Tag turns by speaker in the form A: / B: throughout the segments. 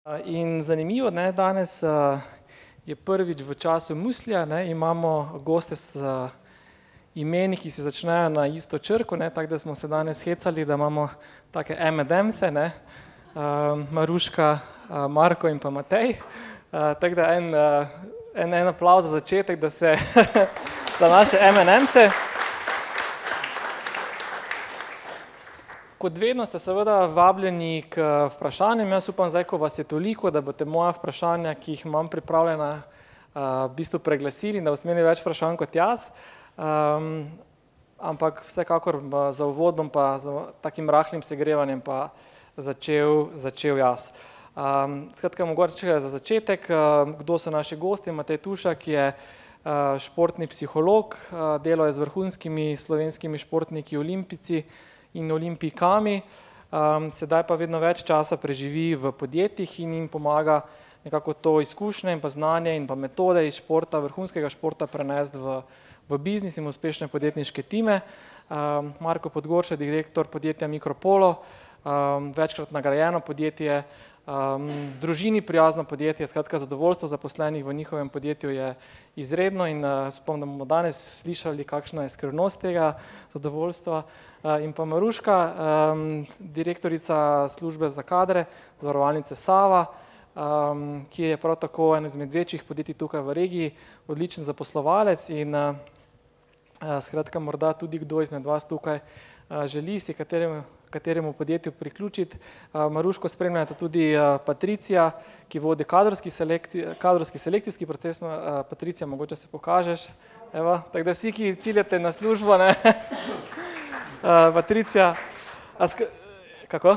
A: In zanimivo, ne, danes je prvič v času Muslija, ne, imamo goste s imeni, ki se začnejo na isto črko, ne, tako da smo se danes hecali, da imamo take M&M'se, ne, Maruška, Marko in pa Matej. Tako da en aplavz za začetek, da se za naše M&M'se. Kot vedno ste seveda vabljeni k vprašanjem. Jaz upam zdaj, ko vas je toliko, da boste moja vprašanja, ki jih imam pripravljena, v bistvu preglasili in da boste imeli več vprašanj kot jaz. Ampak vsekakor za uvod bom pa z takim rahlim segrevanjem pa začel jaz. Skratka, mogoče za začetek, kdo so naši gosti. Matej Tušak je športni psiholog, delal je z vrhunskimi slovenskimi športniki, olimpijci in olimpijkami, sedaj pa vedno več časa preživi v podjetjih in jim pomaga nekako to izkušnje in pa znanje in pa metode iz športa, vrhunskega športa prenesti v biznis in uspešne podjetniške time. Marko Podgoršek, direktor podjetja Mikropolo, večkrat nagrajeno podjetje, družini prijazno podjetje, skratka zadovoljstvo zaposlenih v njihovem podjetju je izredno in upam, da bomo danes slišali, kakšna je skrivnost tega zadovoljstva. In pa Maruška, direktorica službe za kadre, zavarovalnice Sava, ki je prav tako eno izmed večjih podjetij tukaj v regiji, odličen zaposlovalec in skratka morda tudi kdo izmed vas tukaj želi si kateremu podjetju priključiti. Maruško spremljata tudi Patricija, ki vodi kadrovski selekcijski proces. Patricija, mogoče se pokažeš. Evo, tako da vsi, ki ciljate na službo, ne. Patricija, kako?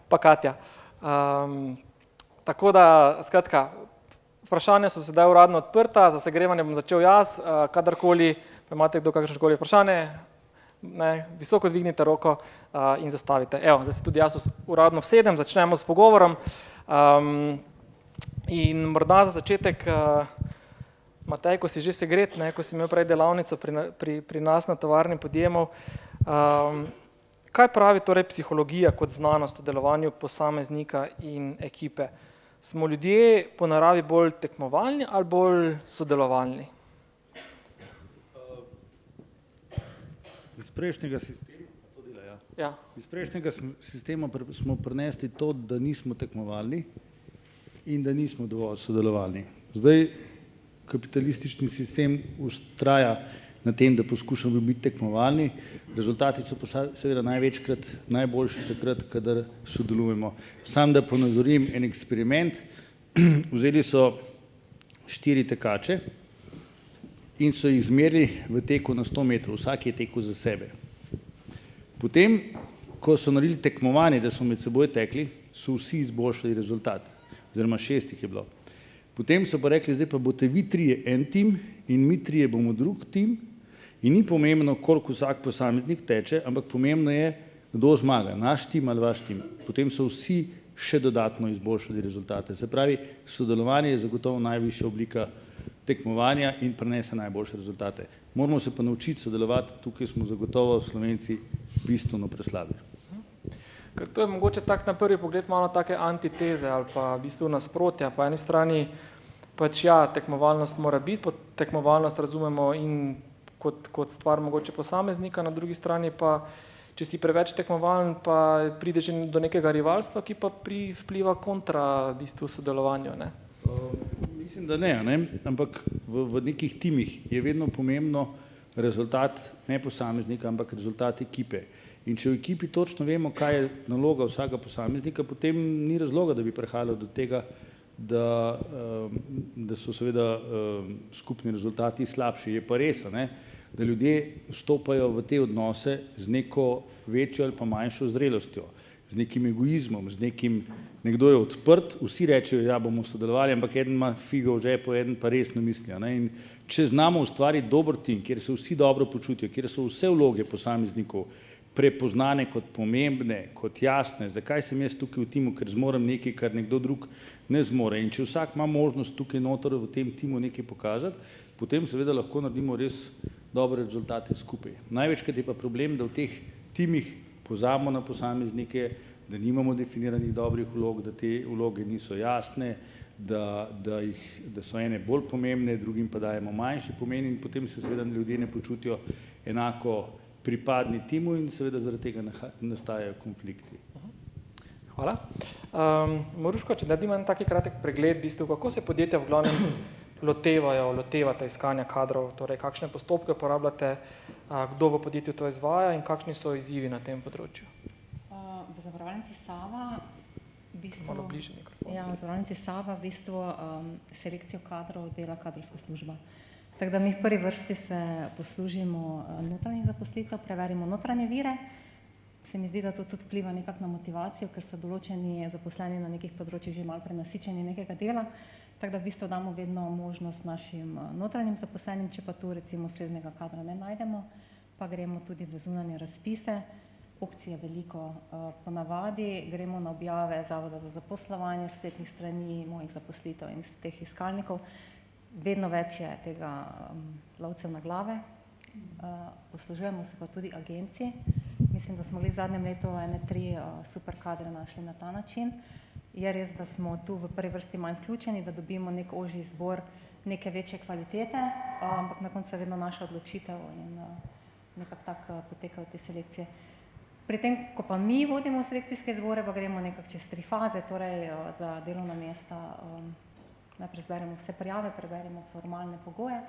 A: Pa Katja. Tako da, skratka, vprašanja so sedaj uradno odprta, za segrevanje bom začel jaz, kadarkoli imate kdo kakršnokoli vprašanje, ne, visoko dvignite roko in zastavite. Evo, zdaj se tudi jaz uradno vsedem, začnemo s pogovorom. In morda za začetek, Matej, ko si že segret, ne, ko si imel prej delavnico pri nas na tovarni podjemov, kaj pravi torej psihologija kot znanost o delovanju posameznika in ekipe? Smo ljudje po naravi bolj tekmovalni ali bolj sodelovalni?
B: Iz prejšnjega sistema smo prinesli to, da nismo tekmovalni in da nismo dovolj sodelovalni. Zdaj kapitalistični sistem vztraja na tem, da poskušamo biti tekmovalni, rezultati so pa seveda največkrat najboljši takrat, kadar sodelujemo. Sam da ponazorim en eksperiment, vzeli so 4 tekače in so jih izmerili v teku na 100 metrov, vsak je tekel za sebe. Potem, ko so naredili tekmovanje, da so med seboj tekli, so vsi izboljšali rezultat, oziroma 6 jih je bilo. Potem so pa rekli, zdaj pa boste vi 3 en tim in mi 3 bomo drug tim in ni pomembno, koliko vsak posameznik teče, ampak pomembno je, kdo zmaga, naš tim ali vaš tim. Potem so vsi še dodatno izboljšali rezultate. Se pravi, sodelovanje je zagotovo najvišja oblika tekmovanja in prenese najboljše rezultate. Moramo se pa naučiti sodelovati, tukaj smo zagotovo Slovenci bistveno preslabi.
A: Ker to je mogoče tak na prvi pogled malo take antiteze ali pa v bistvu nasprotja. Po eni strani pač ja, tekmovalnost mora biti, tekmovalnost razumemo in kot stvar mogoče posameznika, na drugi strani pa, če si preveč tekmovalen, pa pride že do nekega rivalstva, ki pa vpliva kontra v bistvu sodelovanju, ne?
B: Mislim, da ne, ampak v nekih timih je vedno pomembno rezultat ne posameznika, ampak rezultat ekipe. In če v ekipi točno vemo, kaj je naloga vsakega posameznika, potem ni razloga, da bi prihajalo do tega, da so seveda skupni rezultati slabši. Je pa res, da ljudje vstopajo v te odnose z neko večjo ali pa manjšo zrelostjo, z nekim egoizmom, z nekim, nekdo je odprt, vsi rečejo, ja, bomo sodelovali, ampak eden ima figo v žepu, eden pa res ne misli. In če znamo ustvariti dober tim, kjer se vsi dobro počutijo, kjer so vse vloge posameznikov prepoznane kot pomembne, kot jasne, zakaj sem jaz tukaj v timu, ker zmorem nekaj, kar nekdo drug ne zmore. In če vsak ima možnost tukaj noter v tem timu nekaj pokazati, potem seveda lahko naredimo res dobre rezultate skupaj. Največkrat je pa problem, da v teh timih pozabimo na posameznike, da nimamo definiranih dobrih vlog, da te vloge niso jasne, da so ene bolj pomembne, drugim pa dajemo manjši pomen in potem se seveda ljudje ne počutijo enako pripadni timu in seveda zaradi tega nastajajo konflikti.
A: Hvala. Maruško, če naredimo en taki kratek pregled, v bistvu, kako se podjetja v glavnem lotevate iskanja kadrov, torej kakšne postopke uporabljate, kdo v podjetju to izvaja in kakšni so izzivi na tem področju?
C: V Zavarovalnici Sava
A: Malo bliže mikrofon.
C: Ja, v Zavarovalnici Sava v bistvu selekcijo kadrov dela kadrovska služba. Tako da mi v prvi vrsti se poslužimo notranjih zaposlitev, preverimo notranje vire. Se mi zdi, da to tudi vpliva nekako na motivacijo, ker so določeni zaposleni na nekih področjih že malo prenasičeni nekega dela. Tako da v bistvu damo vedno možnost našim notranjim zaposlenim, če pa tu recimo ustreznega kadra ne najdemo, pa gremo tudi v zunanje razpise. Opcije veliko. Ponavadi gremo na objave Zavoda za zaposlovanje, spletnih strani, mojih zaposlitev in teh iskalnikov. Vedno več je tega lovcev na glave. Poslužujemo se pa tudi agencij. Mislim, da smo bili v zadnjem letu 3 super kadre našli na ta način. Je res, da smo tu v prvi vrsti manj vključeni, da dobimo nek ožji izbor neke večje kvalitete, ampak na koncu je vedno naša odločitev in nekako tako potekajo te selekcije. Pri tem, ko pa mi vodimo selekcijske izbore, pa gremo nekako čez 3 faze, torej za delovna mesta najprej zberemo vse prijave, preberemo formalne pogoje,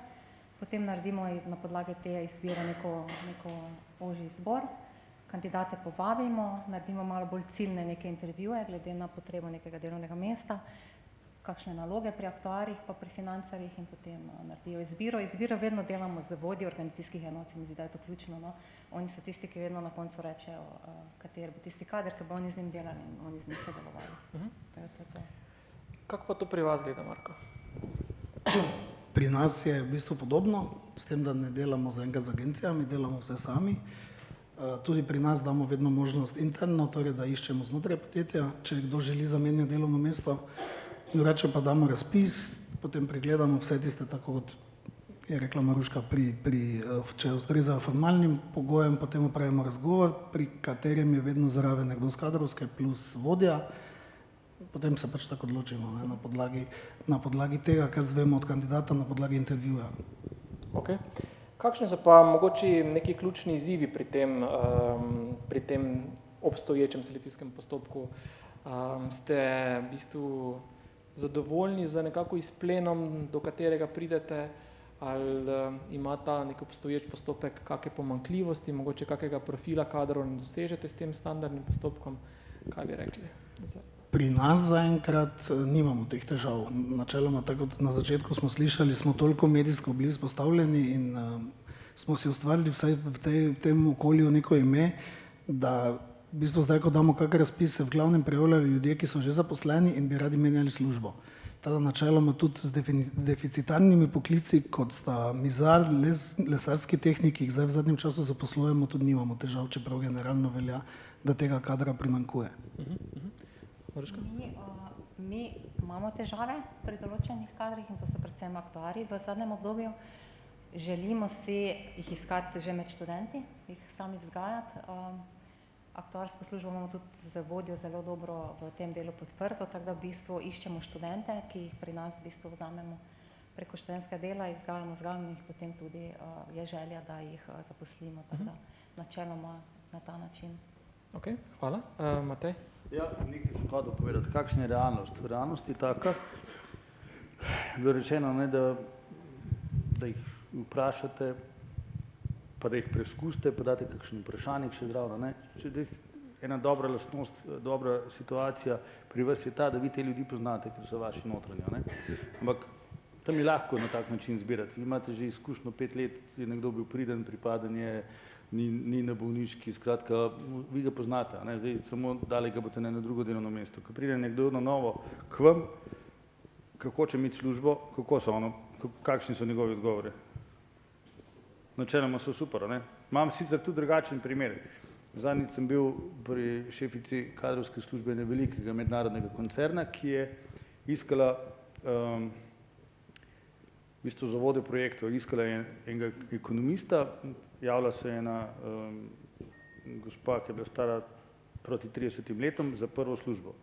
C: potem naredimo na podlagi te izbire neko ožji izbor, kandidate povabimo, naredimo malo bolj ciljne neke intervjuje glede na potrebo nekega delovnega mesta, kakšne naloge pri aktuarjih pa pri financarjih in potem naredijo izbiro. Izbiro vedno delamo z vodji organizacijskih enot, se mi zdi, da je to ključno, no. Oni so tisti, ki vedno na koncu rečejo, kateri bo tisti kader, ki bo oni z njim delali in oni z njim sodelovali.
A: Kako pa to pri vas gleda, Marko?
D: Pri nas je v bistvu podobno, s tem, da ne delamo zaenkrat z agencijami, delamo vse sami. Tudi pri nas damo vedno možnost interno, torej da iščemo znotraj podjetja, če kdo želi zamenjati delovno mesto. Drugače pa damo razpis, potem pregledamo vse tiste, tako kot je rekla Maruška, če ustrezajo formalnim pogojem, potem opravimo razgovor, pri katerem je vedno zraven nekdo z kadrovske plus vodja. Potem se pač tako odločimo, ne, na podlagi tega, kar zvemo od kandidata, na podlagi intervjuja.
A: Okay. Kakšni so pa mogoče neki ključni izzivi pri tem obstoječem selekcijskem postopku? Ste v bistvu zadovoljni z nekako izplenom, do katerega pridete, ali ima ta nek obstoječ postopek kakšne pomanjkljivosti, mogoče kakega profila kadrov ne dosežete s tem standardnim postopkom? Kaj bi rekli?
D: Pri nas zaenkrat nimamo teh težav. Načeloma, tako kot na začetku smo slišali, smo toliko medijsko bili izpostavljeni in smo si ustvarili vsaj v tem okolju neko ime, da v bistvu zdaj, ko damo kakšne razpise, v glavnem prijavljajo ljudje, ki so že zaposleni in bi radi menjali službo. Tada načeloma tudi z deficitarnimi poklici, kot sta mizar, lesarski tehniki, zdaj v zadnjem času zaposlujemo, tudi nimamo težav, čeprav generalno velja, da tega kadra primanjkuje.
C: Mi imamo težave pri določenih kadrih in to so predvsem aktuarji v zadnjem obdobju. Želimo si jih iskati že med študenti, jih sami vzgajati. Aktuarsko službo imamo tudi z vodjo zelo dobro v tem delu podprto, tako da v bistvu iščemo študente, ki jih pri nas v bistvu vzamemo preko študentskega dela, jih vzgajamo in jih potem tudi je želja, da jih zaposlimo, tako da načeloma na ta način.
A: Ok, hvala. Matej?
B: Ja, nekaj sem hodil povedati. Kakšna je realnost? Realnost je taka, bilo rečeno, ne, da jih vprašate, pa da jih preizkusite, pa date kakšen vprašanjik še zraven, ne. Ena dobra lastnost, dobra situacija pri vas je ta, da vi te ljudi poznate, ker so vaši notranji, ne. Ampak tam je lahko na tak način zbirati. Vi imate že izkušnjo 5 let, je nekdo bil priden, pripaden je, ni na bolniški, skratka, vi ga poznate, ne, zdaj samo dali ga boste na drugo delovno mesto. Ko pride nekdo na novo k vam, kako hoče imeti službo, kakšni so njegovi odgovori? Načeloma so super, ne. Imam sicer tudi drugačen primer. Zadnjič sem bil pri šefici kadrovske službe velikega mednarodnega koncerna, ki je iskala v bistvu za vodjo projektov, iskala je enega ekonomista, javila se je ena gospa, ki je bila stara proti 30 letom za prvo službo.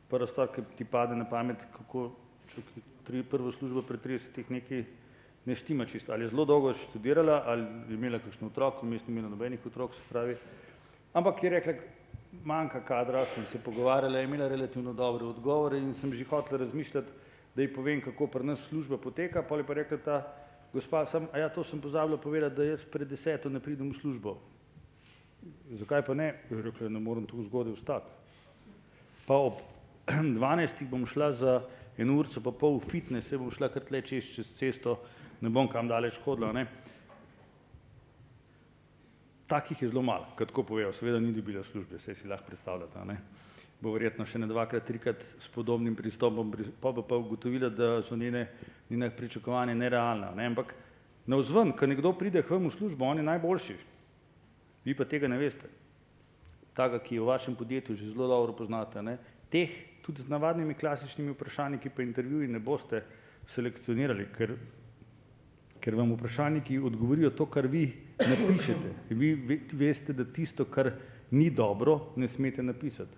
B: Prva stvar, ki ti pade na pamet, kako če prvo službo pred 30 nekaj ne štima čisto. Ali je zelo dolgo študirala, ali je imela kakšen otrok, vmes ni imela nobenih otrok, se pravi. Ampak je rekla, manjka kadra, sem se pogovarjala, je imela relativno dobre odgovore in sem že hotela razmišljati, da ji povem, kako pri nas služba poteka, pa je pa rekla ta gospa, to sem pozabila povedati, da jaz pred 10 ne pridem v službo. Zakaj pa ne? Je rekla, ne moram tako zgodaj vstati. Pa ob 12 bom šla za 1 urco pa pol v fitness, se bom šla kar tle čez cesto, ne bom kam daleč hodila, ne. Takih je zelo malo, kad tako povejo, seveda ni dobila službe, saj si lahko predstavljate, ne. Bo verjetno še ne 2-krat, 3-krat s podobnim pristopom, pa ugotovila, da so njene pričakovanja nerealna, ne, ampak navzven, ko nekdo pride k vam v službo, on je najboljši, vi pa tega ne veste. Taka, ki je v vašem podjetju že zelo dobro poznate, ne, teh tudi z navadnimi klasičnimi vprašanji, pa intervjuji ne boste selekcionirali, ker vam vprašalniki odgovorijo to, kar vi napišete. Vi veste, da tisto, kar ni dobro, ne smete napisati.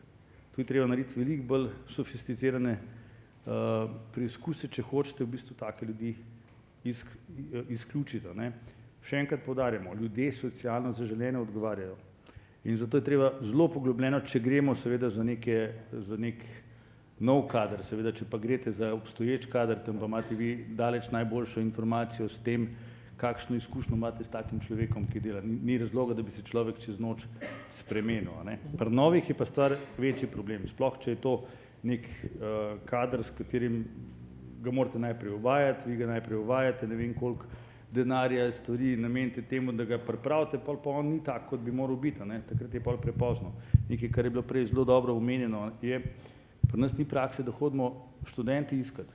B: Tu je treba narediti veliko bolj sofisticirane preizkuse, če hočete v bistvu take ljudi izključiti. Ne. Še enkrat poudarjamo, ljudje socialno zaželene odgovarjajo. In zato je treba zelo poglobljeno, če gremo seveda za nek nov kader, seveda, če pa greste za obstoječ kader, tam pa imate vi daleč najboljšo informacijo s tem, kakšno izkušnjo imate s takim človekom, ki dela. Ni razloga, da bi se človek čez noč spremenil. Ne. Pri novih je pa stvar večji problem. Sploh, če je to nek kader, s katerim ga morate najprej uvajati, vi ga najprej uvajate, ne vem koliko denarja, stvari namenite temu, da ga pripravite, pa on ni tak, kot bi moral biti. Ne. Takrat je pol prepozno. Nekaj, kar je bilo prej zelo dobro omenjeno, je, pri nas ni prakse, da hodimo študenti iskati.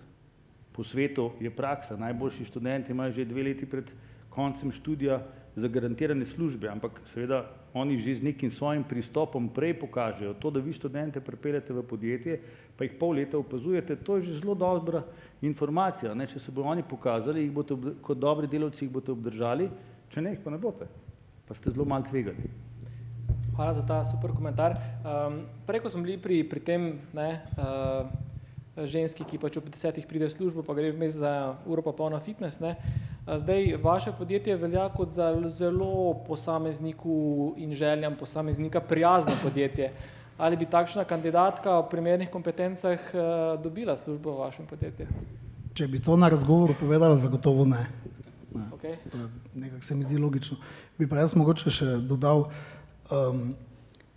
B: Po svetu je praksa, najboljši študenti imajo že 2 leti pred koncem študija zagarantirane službe, ampak seveda oni že z nekim svojim pristopom prej pokažejo to, da vi študente pripeljete v podjetje, pa jih pol leta opazujete, to je že zelo dobra informacija. Ne? Če se bodo oni pokazali, jih boste kot dobri delavci jih boste obdržali, če ne, jih pa ne boste. Pa ste zelo malo tvegali.
A: Hvala za ta super komentar. Prej, ko smo bili pri tem, ženski, ki pač ob 10 pride v službo, pa gre vmes za uro pa pol na fitness, ne. Zdaj, vaše podjetje velja kot za zelo posamezniku in željam posameznika prijazno podjetje. Ali bi takšna kandidatka v primernih kompetencah dobila službo v vašem podjetju?
D: Če bi to na razgovoru povedala, zagotovo ne.
A: Okay.
D: Nekako se mi zdi logično. Bi pa jaz mogoče še dodal,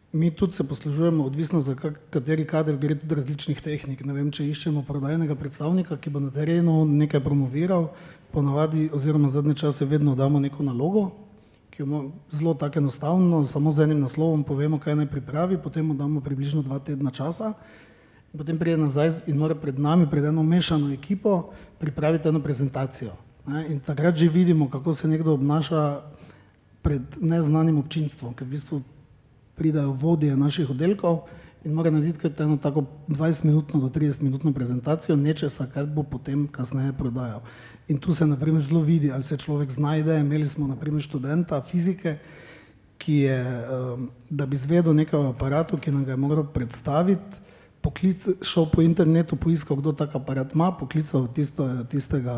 D: mi tudi se poslužujemo, odvisno za kateri kader, gre tudi različnih tehnik. Ne vem, če iščemo prodajnega predstavnika, ki bo na terenu nekaj promoviral, ponavadi oziroma zadnje čase vedno damo neko nalogo, ki jo zelo tako enostavno, samo z enim naslovom povemo, kaj naj pripravi, potem mu damo približno 2 tedna časa, potem pride nazaj in mora pred nami, pred eno mešano ekipo, pripraviti eno prezentacijo. In takrat že vidimo, kako se nekdo obnaša pred neznanim občinstvom, ker v bistvu pridajo vodje naših oddelkov in mora narediti eno tako 20-minutno do 30-minutno prezentacijo nečesa, kar bo potem kasneje prodajal. In tu se naprimer zelo vidi, ali se človek znajde. Imeli smo naprimer študenta fizike, ki je, da bi izvedel nekaj o aparatu, ki nam ga je moral predstaviti, šel po internetu, poiskal, kdo tak aparat ima, poklical tistega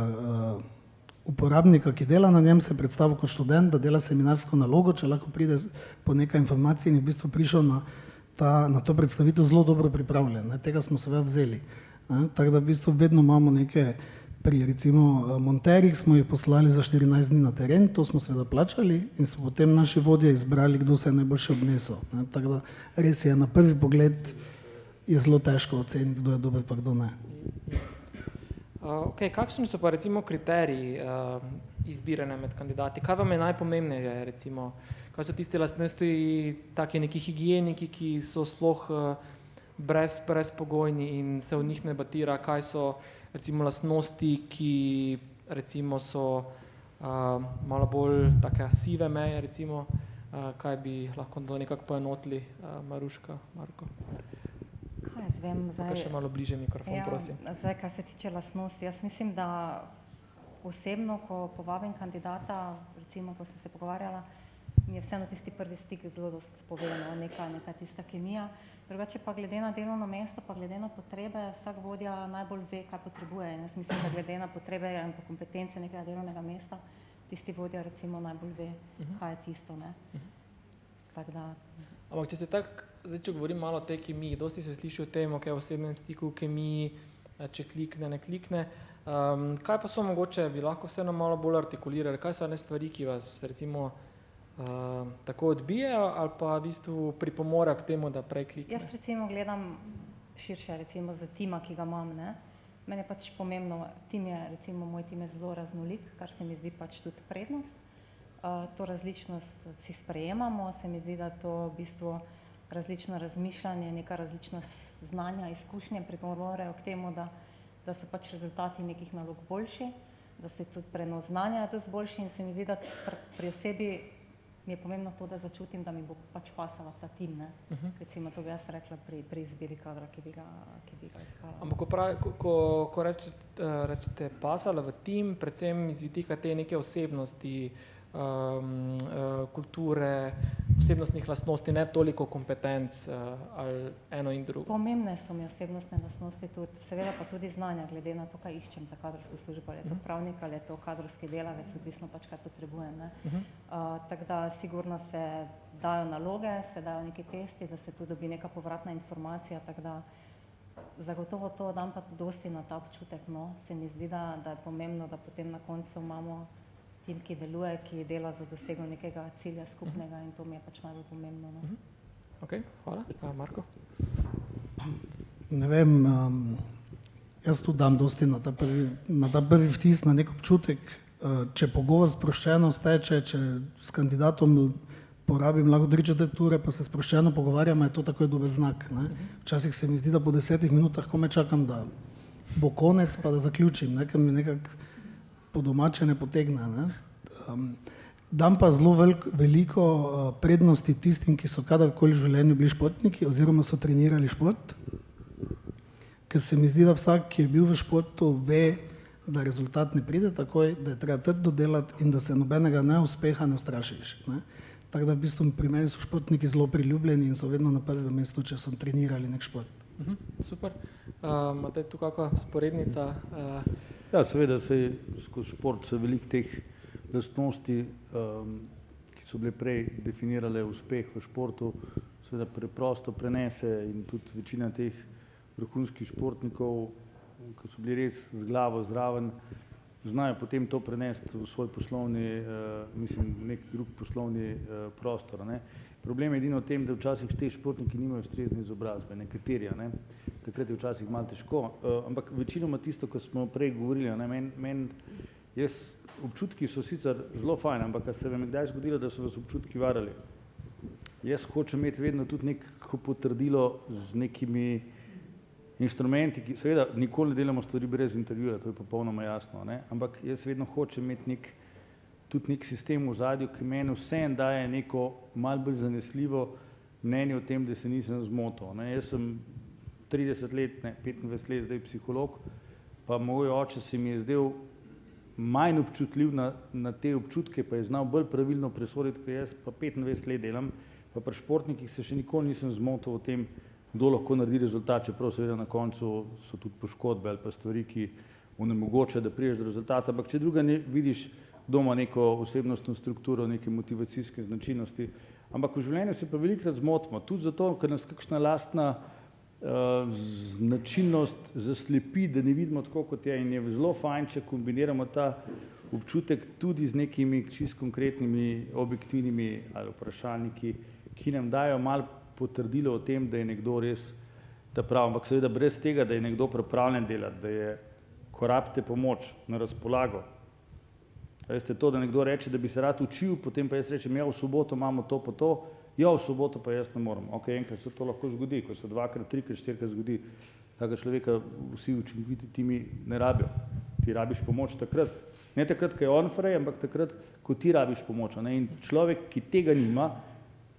D: uporabnika, ki dela na njem, se predstavil kot študent, da dela seminarsko nalogo, če lahko pride po nekaj informacij in je v bistvu prišel na to predstavitev zelo dobro pripravljen. Tega smo seveda vzeli. Tako da v bistvu vedno imamo neke, pri recimo monterjih smo jih poslali za 14 dni na teren, to smo seveda plačali in so potem naši vodje izbrali, kdo se je najboljše obnesel. Tako da res je, na prvi pogled je zelo težko oceniti, kdo je dober pa kdo ne.
A: Kakšni so pa recimo kriteriji izbiranja med kandidati? Kaj vam je najpomembneje recimo? Kaj so tiste lastnosti, taki neki higieniki, ki so sploh brezpogojni in se v njih ne batira? Kaj so recimo lastnosti, ki recimo so malo bolj take sive meje recimo? Kaj bi lahko to nekako poenotili, Maruška, Marko?
C: Kaj jaz vem, zdaj...
A: Še malo bliže mikrofon, prosim.
C: Zdaj, kaj se tiče lastnosti, jaz mislim, da osebno, ko povabim kandidata, recimo, ko sem se pogovarjala, mi je vseeno tisti prvi stik zelo dosti povedano, neka tista kemija. Drugače pa glede na delovno mesto, pa glede na potrebe, vsak vodja najbolj ve, kaj potrebuje. In jaz mislim, da glede na potrebe in pa kompetence nekega delovnega mesta, tisti vodja recimo najbolj ve, kaj je tisto. Ne? Tako da...
A: Ampak če se tako, zdaj če govorim malo o tej kemiji, dosti se sliši o tem, ok, v osebnem stiku, v kemiji, če klikne, ne klikne. Kaj pa so mogoče, bi lahko vseeno malo bolj artikulirali, kaj so ene stvari, ki vas recimo tako odbijajo ali pa v bistvu pripomore k temu, da prej klikne?
C: Jaz recimo gledam širše recimo za tima, ki ga imam, ne. Meni je pač pomembno, moj tim je zelo raznolik, kar se mi zdi pač tudi prednost. To različnost si sprejemamo, se mi zdi, da to v bistvu različno razmišljanje, neka različna znanja, izkušnje pripomorejo k temu, da so pač rezultati nekih nalog boljši, da se tudi prenos znanja je dosti boljši in se mi zdi, da pri osebi mi je pomembno to, da začutim, da mi bo pač pasala v ta tim, ne. Recimo to bi jaz rekla pri izbiri kadra, ki bi ga iskala.
A: Ampak ko rečete pasala v tim, predvsem iz vidika te neke osebnosti, kulture, osebnostnih lastnosti, ne toliko kompetenc ali eno in drugo.
C: Pomembne so mi osebnostne lastnosti tudi, seveda pa tudi znanja, glede na to, kaj iščem za kadrovsko službo, ali je to pravnik, ali je to kadrovski delavec, odvisno pač, kaj potrebujem, ne. Tako da sigurno se dajo naloge, se dajo neki testi, da se tu dobi neka povratna informacija, tako da zagotovo to dam pa dosti na ta občutek, no. Se mi zdi, da je pomembno, da potem na koncu imamo tim, ki deluje, ki dela za dosego nekega cilja skupnega in to mi je pač najbolj pomembno. No.
A: Ok, hvala. Marko?
D: Ne vem, jaz tudi dam dosti na ta prvi vtis, na nek občutek, če pogovor sproščeno steče, če s kandidatom porabim lahko 3/4 ure, pa se sproščeno pogovarjamo, je to takoj dober znak. Ne? Včasih se mi zdi, da po 10 minutah komaj čakam, da bo konec, pa da zaključim, ne? Ker mi nekako po domače ne potegne. Ne? Dam pa zelo veliko prednosti tistim, ki so kadarkoli v življenju bili športniki oziroma so trenirali šport, ker se mi zdi, da vsak, ki je bil v športu, ve, da rezultat ne pride takoj, da je treba trdo delati in da se nobenega neuspeha ne ustrašiš. Ne? Tako da v bistvu pri meni so športniki zelo priljubljeni in so vedno na prvem mestu, če so trenirali nek šport.
A: Super. Imate tu kakšna vzporednica?
B: Ja, seveda se skozi šport se veliko teh lastnosti, ki so bile prej definirale uspeh v športu, seveda preprosto prenese in tudi večina teh vrhunskih športnikov, ki so bili res z glavo zraven, znajo potem to prenesti v svoj poslovni, nek drug poslovni prostor. Ne. Problem je edino v tem, da včasih te športniki nimajo ustrezne izobrazbe, nekateri, ne. Takrat je včasih malo težko, ampak večinoma tisto, ko smo prej govorili, občutki so sicer zelo fajn, ampak a se vam je kdaj zgodilo, da so vas občutki varali? Jaz hočem imeti vedno tudi neko potrdilo z nekimi inštrumenti, ki seveda nikoli ne delamo stvari brez intervjuja, to je popolnoma jasno, ne? Ampak jaz vedno hočem imeti tudi nek sistem v ozadju, ki meni vseeno daje neko malo bolj zanesljivo mnenje o tem, da se nisem zmotil. Ne? Jaz sem 30 let, 25 let zdaj psiholog, pa moj oče se mi je zdel manj občutljiv na te občutke, pa je znal bolj pravilno presoditi, kot jaz pa 25 let delam, pa pri športnikih se še nikoli nisem zmotil o tem, kdo lahko naredi rezultat, čeprav seveda na koncu so tudi poškodbe ali pa stvari, ki onemogočajo, da prideš do rezultata, ampak če druga ne vidiš, kdo ima neko osebnostno strukturo, neke motivacijske značilnosti, ampak v življenju se pa velikokrat zmotimo, tudi zato, ker nas kakšna lastna značilnost zaslepi, da ne vidimo tako, kot je, in je zelo fajn, če kombiniramo ta občutek tudi z nekimi čisto konkretnimi objektivnimi ali vprašalniki, ki nam dajo malo potrdilo o tem, da je nekdo res ta prav, ampak seveda brez tega, da je nekdo pripravljen delati, da je, ko rabite pomoč, na razpolago. Veste, to, da nekdo reče, da bi se rad učil, potem pa jaz rečem, ja, v soboto imamo to pa to, ja, v soboto pa jaz ne morem. Ok, enkrat se to lahko zgodi, ko se 2-krat, 3-krat, 4-krat zgodi, takega človeka vsi učinkoviti timi ne rabijo. Ti rabiš pomoč takrat, ne takrat, ko je on frej, ampak takrat, ko ti rabiš pomoč. Ne? In človek, ki tega nima,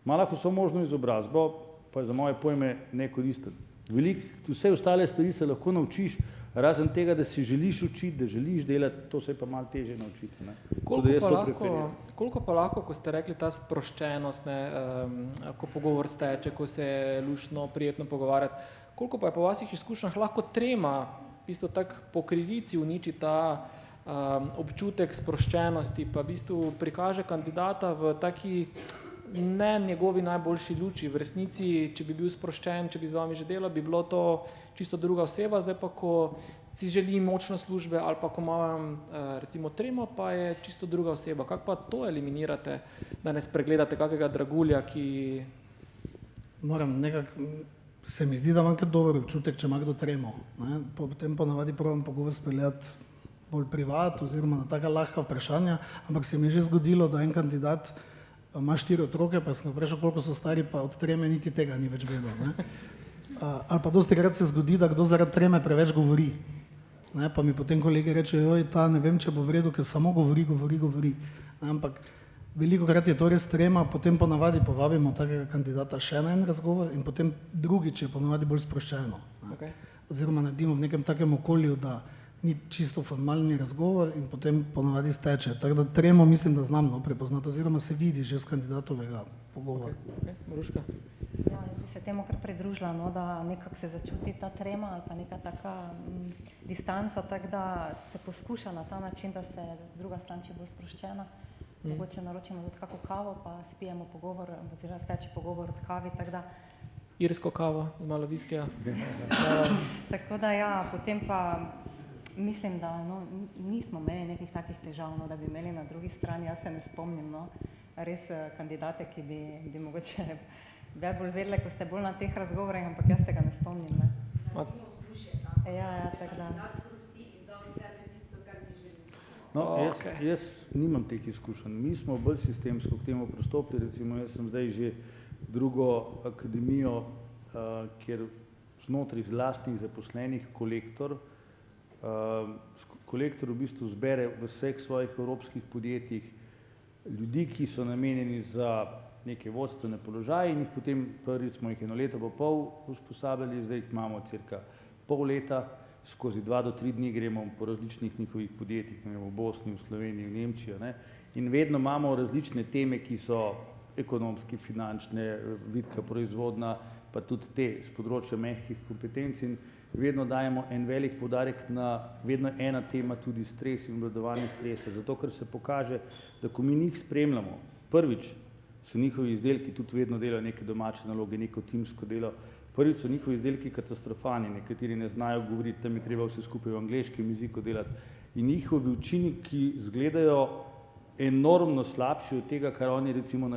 B: ima lahko vso možno izobrazbo, pa je za moje pojme nekoristen. Vse ostale stvari se lahko naučiš, Razen tega, da si želiš učiti, da želiš delati, to se je pa malo težje naučiti. Ne?
A: Koliko pa lahko, ko ste rekli ta sproščenost, ko pogovor steče, ko se je luštno, prijetno pogovarjati, koliko pa je po vaših izkušnjah lahko trema, v bistvu tak po krivici uniči ta občutek sproščenosti, pa v bistvu prikaže kandidata v taki ne njegovi najboljši luči. V resnici, če bi bil sproščen, če bi z vami že delal, bi bilo to čisto druga oseba, zdaj pa, ko si želi močno službe ali pa ko imam recimo tremo, pa je čisto druga oseba. Kako pa to eliminirate, da ne spregledate kakega dragulja, ki...
D: Moram nekako, se mi zdi, da imam kar dober občutek, če ima kdo tremo. Ne? Potem ponavadi probam pogovor speljati bolj privat oziroma na taka lahka vprašanja, ampak se mi je že zgodilo, da en kandidat ima 4 otroke, pa sem ga vprašal, koliko so stari, pa od treme niti tega ni več vedel. Ne? Ali pa dostikrat se zgodi, da kdo zaradi treme preveč govori. Ne? Pa mi potem kolegi reče, joj, ta ne vem, če bo v redu, ker samo govori. Ne? Ampak velikokrat je to res trema, potem ponavadi povabimo takega kandidata še na en razgovor in potem drugič je ponavadi bolj sproščeno.
A: Okay.
D: Oziroma naredimo v nekem takem okolju, da ni čisto formalni razgovor in potem ponavadi steče. Tako da tremo mislim, da znam prepoznati oziroma se vidi že z kandidatovega pogovora.
A: Okay. Maruška?
C: Ja, jaz bi se temu kar pridružila, da nekako se začuti ta trema ali pa neka taka distanca, tako da se poskuša na ta način, da se druga stran če bolj sproščena. Mogoče naročimo tudi kako kavo, pa spijemo pogovor, oziroma steče pogovor od kavi, tako da
A: Irsko kavo, z malo viskija.
C: Tako da ja, potem pa mislim, da nismo imeli nekih takih težav, da bi imeli na drugi strani, jaz se ne spomnim, res kandidate, ki bi mogoče bolj vedeli, ko ste bolj na teh razgovorih, ampak jaz se ga ne spomnim. Ne. Ja, tako da.
B: No, jaz nimam teh izkušenj. Mi smo bolj sistemsko k temu pristopili, recimo jaz sem zdaj že drugo akademijo, kjer znotraj lastnih zaposlenih kolektor v bistvu zbere v vseh svojih evropskih podjetjih ljudi, ki so namenjeni za neke vodstvene položaje in jih potem prvič smo jih 1 leto pa pol usposabljali, zdaj jih imamo cirka pol leta, skozi 2 do 3 dni gremo po različnih njihovih podjetjih, v Bosni, v Sloveniji, v Nemčijo, ne? In vedno imamo različne teme, ki so ekonomski, finančne, vitka proizvodna, pa tudi te z področja mehkih kompetenc in vedno dajemo en velik poudarek na vedno ena tema, tudi stres in obvladovanje stresa, zato ker se pokaže, da ko mi njih spremljamo, prvič so njihovi izdelki tudi vedno delajo neke domače naloge, neko timsko delo, prvič so njihovi izdelki katastrofani, nekateri ne znajo govoriti, tam je treba vse skupaj v angleškem jeziku delati in njihovi učinki izgledajo enormno slabši od tega, kar oni recimo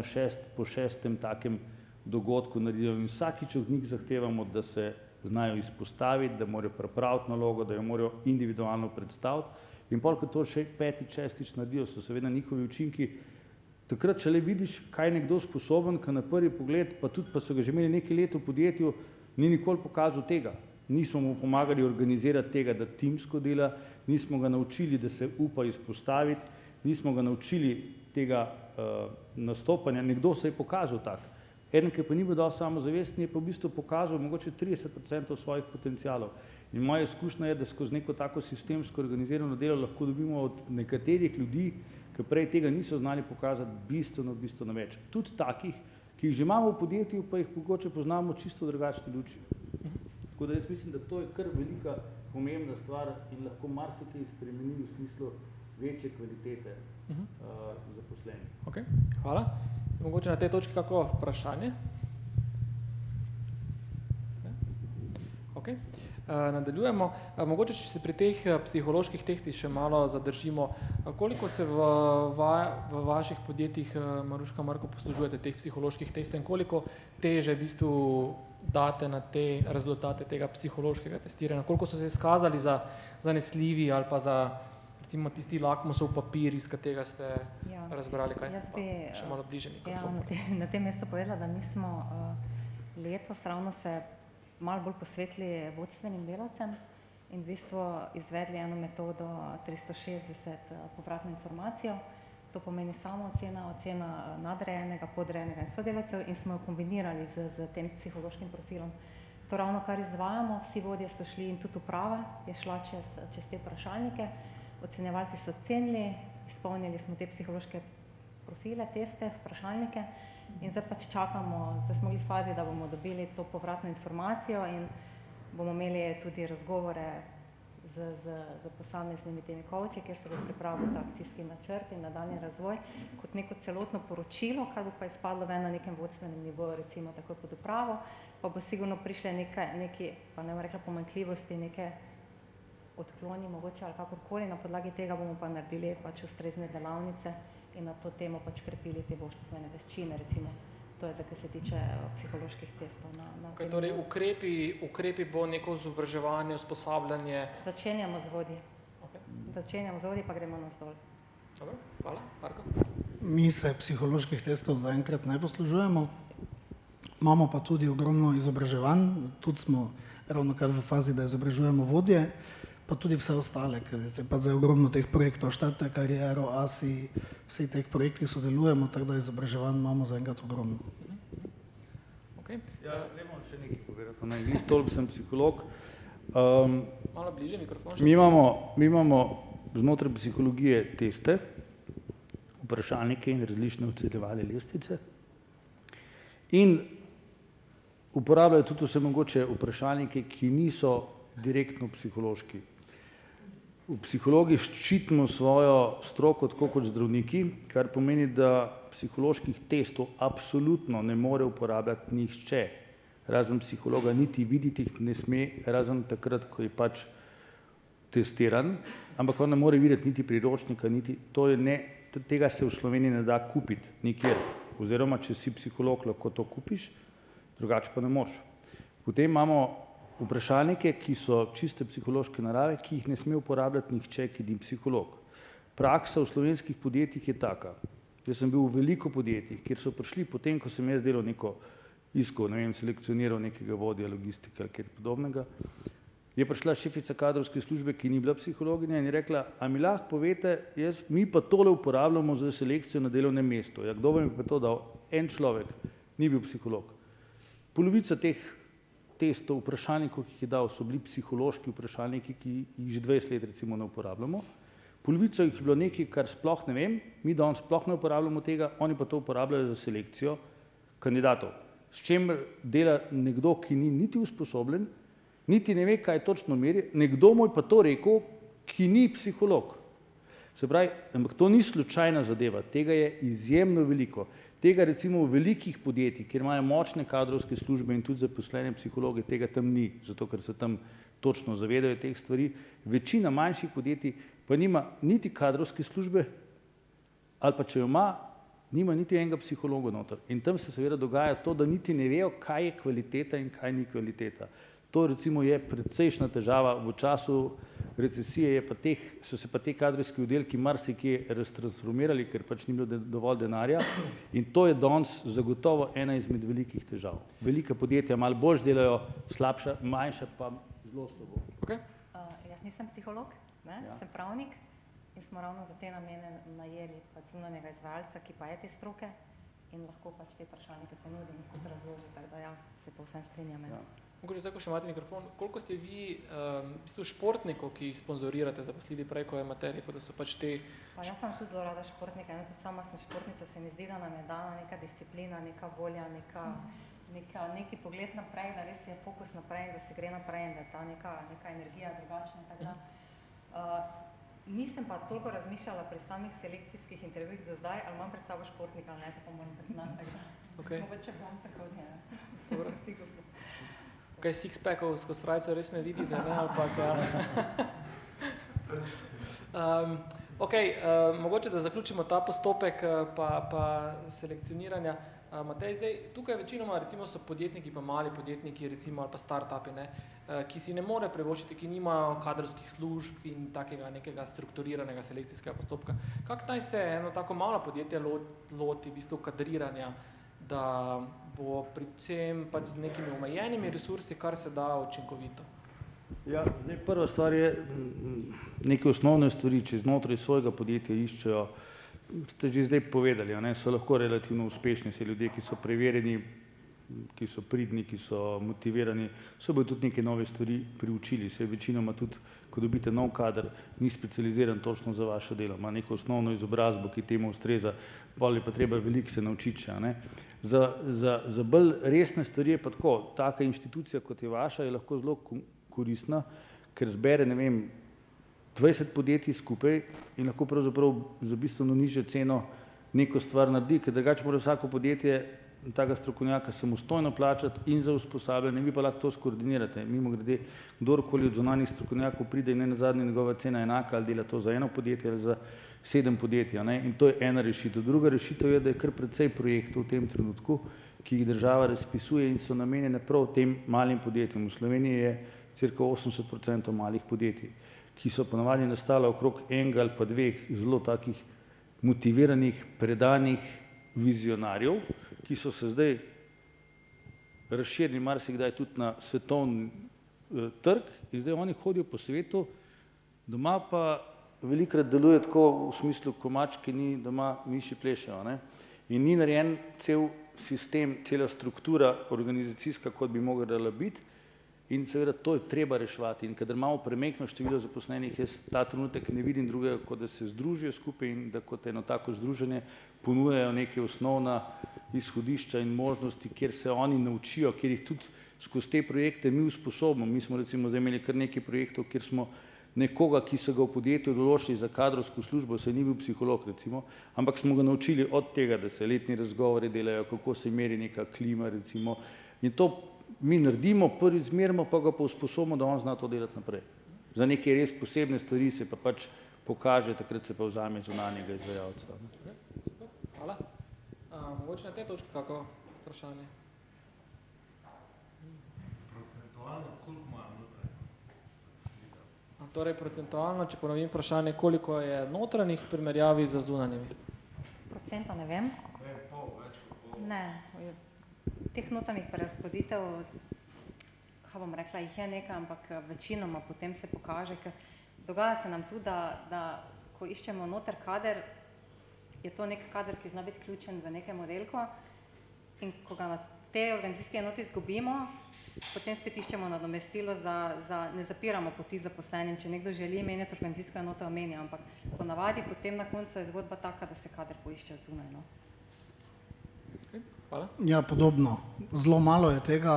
B: po 6. takem dogodku naredijo in vsakič od njih zahtevamo, da se znajo izpostaviti, da morajo pripraviti nalogo, da jo morajo individualno predstaviti in pol, ko to še 5., 6. naredijo, so seveda njihovi učinki. Takrat šele vidiš, kaj je nekdo sposoben, ker na prvi pogled, pa tudi pa so ga že imeli nekaj let v podjetju, ni nikoli pokazal tega. Nismo mu pomagali organizirati tega, da timsko dela, nismo ga naučili, da se upa izpostaviti, nismo ga naučili tega nastopanja, nekdo se je pokazal tak. Eden, ki pa ni bil dosti samozavesten, je pa v bistvu pokazal mogoče 30% svojih potencialov. In moja izkušnja je, da skozi neko tako sistemsko organizirano delo lahko dobimo od nekaterih ljudi, ki prej tega niso znali pokazati, bistveno več. Tudi takih, ki jih že imamo v podjetju, pa jih mogoče poznamo čisto drugačni luči. Tako da jaz mislim, da to je kar velika pomembna stvar in lahko marsikaj spremeni v smislu večje kvalitete zaposlenih.
A: Ok, hvala. Mogoče na tej točki kako vprašanje? Ok, nadaljujemo. Mogoče, če se pri teh psiholoških testih še malo zadržimo, koliko se v vaših podjetjih, Maruška, Marko, poslužujete teh psiholoških testov in koliko teže v bistvu date na te rezultate tega psihološkega testiranja? Koliko so se izkazali za zanesljivi ali pa za recimo tisti lakmusov papir, iz katerega ste razbrali kaj?
C: Jaz bi
A: še malo bliže mikrofon.
C: Na tem mestu povedala, da mi smo letos ravno se malo bolj posvetili vodstvenim delavcem in v bistvu izvedli eno metodo 360 povratno informacijo. To pomeni samo ocena nadrejenega, podrejenega in sodelavcev in smo jo kombinirali z tem psihološkim profilom. To ravno kar izvajamo, vsi vodje so šli in tudi uprava je šla čez te vprašalnike, ocenjevalci so ocenili, izpolnili smo te psihološke profile, teste, vprašalnike in zdaj pač čakamo, zdaj smo bili v fazi, da bomo dobili to povratno informacijo in bomo imeli tudi razgovore z posameznimi temi coachi, kjer se bo pripravil ta akcijski načrt in nadaljnji razvoj kot neko celotno poročilo, kar bo pa izpadlo ven na nekem vodstvenem nivoju, recimo takoj pod upravo, pa bo sigurno prišle neki, pa ne bom rekla pomanjkljivosti, neke odkloni mogoče ali kakorkoli, na podlagi tega bomo pa naredili pač ustrezne delavnice in na to temo pač krepili te vodstvene veščine, recimo. To je, kar se tiče psiholoških testov.
A: Torej, ukrepi bo neko izobraževanje, usposabljanje?
C: Začenjamo z vodji. Začenjamo z vodji, pa gremo navzdol.
A: Dobro, hvala. Marko?
D: Mi se psiholoških testov zaenkrat ne poslužujemo, imamo pa tudi ogromno izobraževanj, tudi smo ravno kar v fazi, da izobražujemo vodje, pa tudi vse ostale, ker se pa zdaj ogromno teh projektov, Štarte kariero, ASI, vseh teh projektih sodelujemo, tako da izobraževanj imamo zaenkrat ogromno.
A: Okay.
B: Ja, gremo še nekaj povedati, ne, glih toliko sem psiholog.
A: Malo bliže mikrofon.
B: Mi imamo znotraj psihologije teste, vprašalnike in različne ocenjevalne lestvice in uporabljajo tudi vse mogoče vprašalnike, ki niso direktno psihološki. V psihologi ščitimo svojo stroko tako kot zdravniki, kar pomeni, da psiholoških testov absolutno ne more uporabljati nihče, razen psihologa, niti videti jih ne sme, razen takrat, ko je pač testiran, ampak on ne more videti niti priročnika, tega se v Sloveniji ne da kupiti nikjer, oziroma če si psiholog, lahko to kupiš, drugače pa ne moreš. Potem imamo vprašalnike, ki so čiste psihološke narave, ki jih ne sme uporabljati nihče, ki ni psiholog. Praksa v slovenskih podjetjih je taka. Jaz sem bil v veliko podjetjih, kjer so prišli potem, ko sem jaz delal neko iskal, ne vem, selekcioniral nekega vodja logistike ali kaj podobnega, je prišla šefica kadrovske službe, ki ni bila psihologinja in je rekla, a mi lahko povete, mi pa tole uporabljamo za selekcijo na delovnem mestu. Ja, kdo vam je pa to dal? En človek ni bil psiholog. Polovica teh testov, vprašalnikov, ki jih je dal, so bili psihološki vprašalniki, ki jih že 20 let recimo ne uporabljamo. Polovica jih je bilo nekaj, kar sploh ne vem, mi danes sploh ne uporabljamo tega, oni pa to uporabljajo za selekcijo kandidatov. S čem dela nekdo, ki ni niti usposobljen, niti ne ve, kaj točno meri, nekdo mu je pa to rekel, ki ni psiholog. Se pravi, ampak to ni slučajna zadeva, tega je izjemno veliko. Tega recimo v velikih podjetjih, kjer imajo močne kadrovske službe in tudi zaposlene psihologe, tega tam ni, zato ker se tam točno zavedajo teh stvari. Večina manjših podjetij pa nima niti kadrovske službe, ali pa če jo ima, nima niti enega psihologa noter. In tam se seveda dogaja to, da niti ne vejo, kaj je kvaliteta in kaj ni kvaliteta. To recimo je precejšnja težava. V času recesije so se pa te kadrovski oddelki marsikje raztransformirali, ker pač ni bilo dovolj denarja in to je danes zagotovo ena izmed velikih težav. Velika podjetja malo bolj delajo, slabša, manjša pa zelo slabo.
A: Okay.
C: Jaz nisem psiholog, sem pravnik in smo ravno za te namene najeli pač zunanjega izvajalca, ki pa je te stroke in lahko pač te vprašalnike ponudim in tudi razloži, tako da ja, se povsem strinjam.
A: Mogoče zdaj, ko še imate mikrofon, koliko ste vi športnikov, ki jih sponzorirate, zaposlili prej, ko je materija, da so pač te...
C: Jaz sem tudi zelo rada športnika, tudi sama sem športnica, se mi zdi, da nam je dana neka disciplina, neka volja, neki pogled naprej, da res je fokus naprej, da se gre naprej in da je ta neka energija drugačna. Tako da, nisem pa toliko razmišljala pri samih selekcijskih intervjujih do zdaj, ali imam pred sabo športnika, ali ne, to pa moram priznati. Mogoče bom prihodnje.
A: Dobro. Kaj six-packov skozi srajco res ne vidite, ne, ampak mogoče, da zaključimo ta postopek pa selekcioniranja. Matej, zdaj, tukaj večinoma recimo so podjetniki, pa mali podjetniki, recimo, ali pa start-upi, ki si ne more privoščiti, ki nimajo kadrovskih služb in takega nekega strukturiranega selekcijskega postopka. Kako naj se eno tako malo podjetje loti v bistvu kadriranja, da bo predvsem pač z nekimi omejenimi resursi, kar se da učinkovito?
B: Ja, zdaj prva stvar je neke osnovne stvari, če znotraj svojega podjetja iščejo, ste že zdaj povedali, so lahko relativno uspešni, ljudje, ki so preverjeni, ki so pridni, ki so motivirani, se bodo tudi neke nove stvari priučili. Se večinoma tudi, ko dobite nov kader, ni specializiran točno za vaše delo, ima neko osnovno izobrazbo, ki temu ustreza, potem je pa treba veliko se naučiti še, ne. Za bolj resne stvari je pa tako, taka inštitucija, kot je vaša, je lahko zelo koristna, ker zbere, ne vem, 20 podjetij skupaj in lahko pravzaprav za bistveno nižjo ceno neko stvar naredi, ker drugače mora vsako podjetje takega strokovnjaka samostojno plačati in za usposabljanje, vi pa lahko to skoordinirate. Mimogrede, kdorkoli od zunanjih strokovnjakov pride in nenazadnje njegova cena enaka, ali dela to za eno podjetje ali za 7 podjetij, ne? In to je ena rešitev. Druga rešitev je, da je kar precej projektov v tem trenutku, ki jih država razpisuje in so namenjene prav tem malim podjetjem. V Sloveniji je cirka 80% malih podjetij, ki so ponavadi nastala okrog enega ali pa dveh zelo takih motiviranih, predanih vizionarjev, ki so se zdaj razširili marsikdaj tudi na svetovni trg in zdaj oni hodijo po svetu, doma pa velikokrat deluje tako v smislu, ko mačke ni, doma miši plešejo, ne? In ni narejen cel sistem, cela struktura organizacijska, kot bi morala biti, in seveda to je treba reševati. In kadar imamo premajhno število zaposlenih, jaz ta trenutek ne vidim drugega, kot da se združijo skupaj in da kot eno tako združenje ponujajo neke osnovna izhodišča in možnosti, kjer se oni naučijo, kjer jih tudi skozi te projekte mi usposobimo. Mi smo recimo zdaj imeli kar nekaj projektov, kjer smo nekoga, ki so ga v podjetju določili za kadrovsko službo, saj ni bil psiholog recimo, ampak smo ga naučili od tega, da se letni razgovori delajo, kako se meri neka klima recimo, in to mi naredimo, prvi zmerimo, pa ga pa usposobimo, da on zna to delati naprej. Za neke res posebne stvari se pa pač pokaže, takrat se pa vzame zunanjega izvajalca.
A: Super, hvala. Mogoče na tej točki kako vprašanje?
E: Procentualno, koliko imajo notranje?
A: Torej, procentualno, če ponovim vprašanje, koliko je notranjih v primerjavi z zunanjimi?
C: Procenta ne vem.
E: Več kot pol.
C: Ne, teh notranjih prerazporeditev, kaj bom rekla, jih je nekaj, ampak večinoma potem se pokaže, ker dogaja se nam tudi, da ko iščemo noter kader, je to nek kader, ki zna biti ključen v nekem oddelku in ko ga na te organizacijske enoti izgubimo, potem spet iščemo nadomestilo ne zapiramo poti zaposlenim, če nekdo želi menjati organizacijsko enoto, omenja, ampak ponavadi potem na koncu je zgodba taka, da se kader poišče od zunaj.
A: Hvala.
D: Ja, podobno. Zelo malo je tega,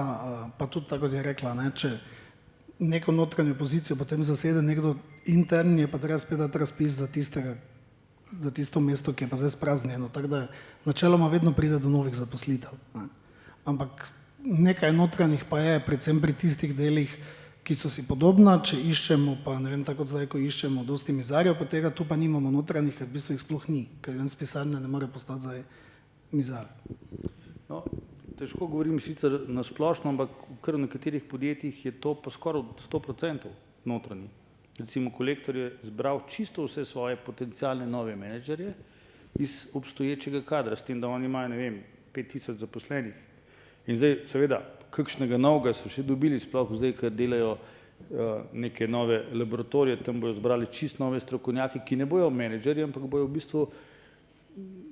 D: pa tudi tako, kot je rekla, ne, če neko notranjo pozicijo potem zasede nekdo interni, je pa treba spet dati razpis za tisto mesto, ki je pa zdaj spraznjeno, tako da načeloma vedno pride do novih zaposlitev. Ne. Ampak nekaj notranjih pa je, predvsem pri tistih delih, ki so si podobna, če iščemo, pa ne vem, tako kot zdaj, ko iščemo dosti mizarjev, pa tega tu pa nimamo notranjih, ker v bistvu jih sploh ni, ker en s pisarne ne more postati zdaj mizar.
B: No, težko govorim sicer na splošno, ampak kar v nekaterih podjetjih je to pa skoraj 100% notranji. Recimo Kolektor je zbral čisto vse svoje potencialne nove menedžerje iz obstoječega kadra, s tem, da oni imajo, ne vem, 5000 zaposlenih. In zdaj, seveda, kakšnega novega so še dobili, sploh zdaj, ker delajo neke nove laboratorije, tam bojo zbrali čisto nove strokovnjaki, ki ne bojo menedžerji, ampak bojo v bistvu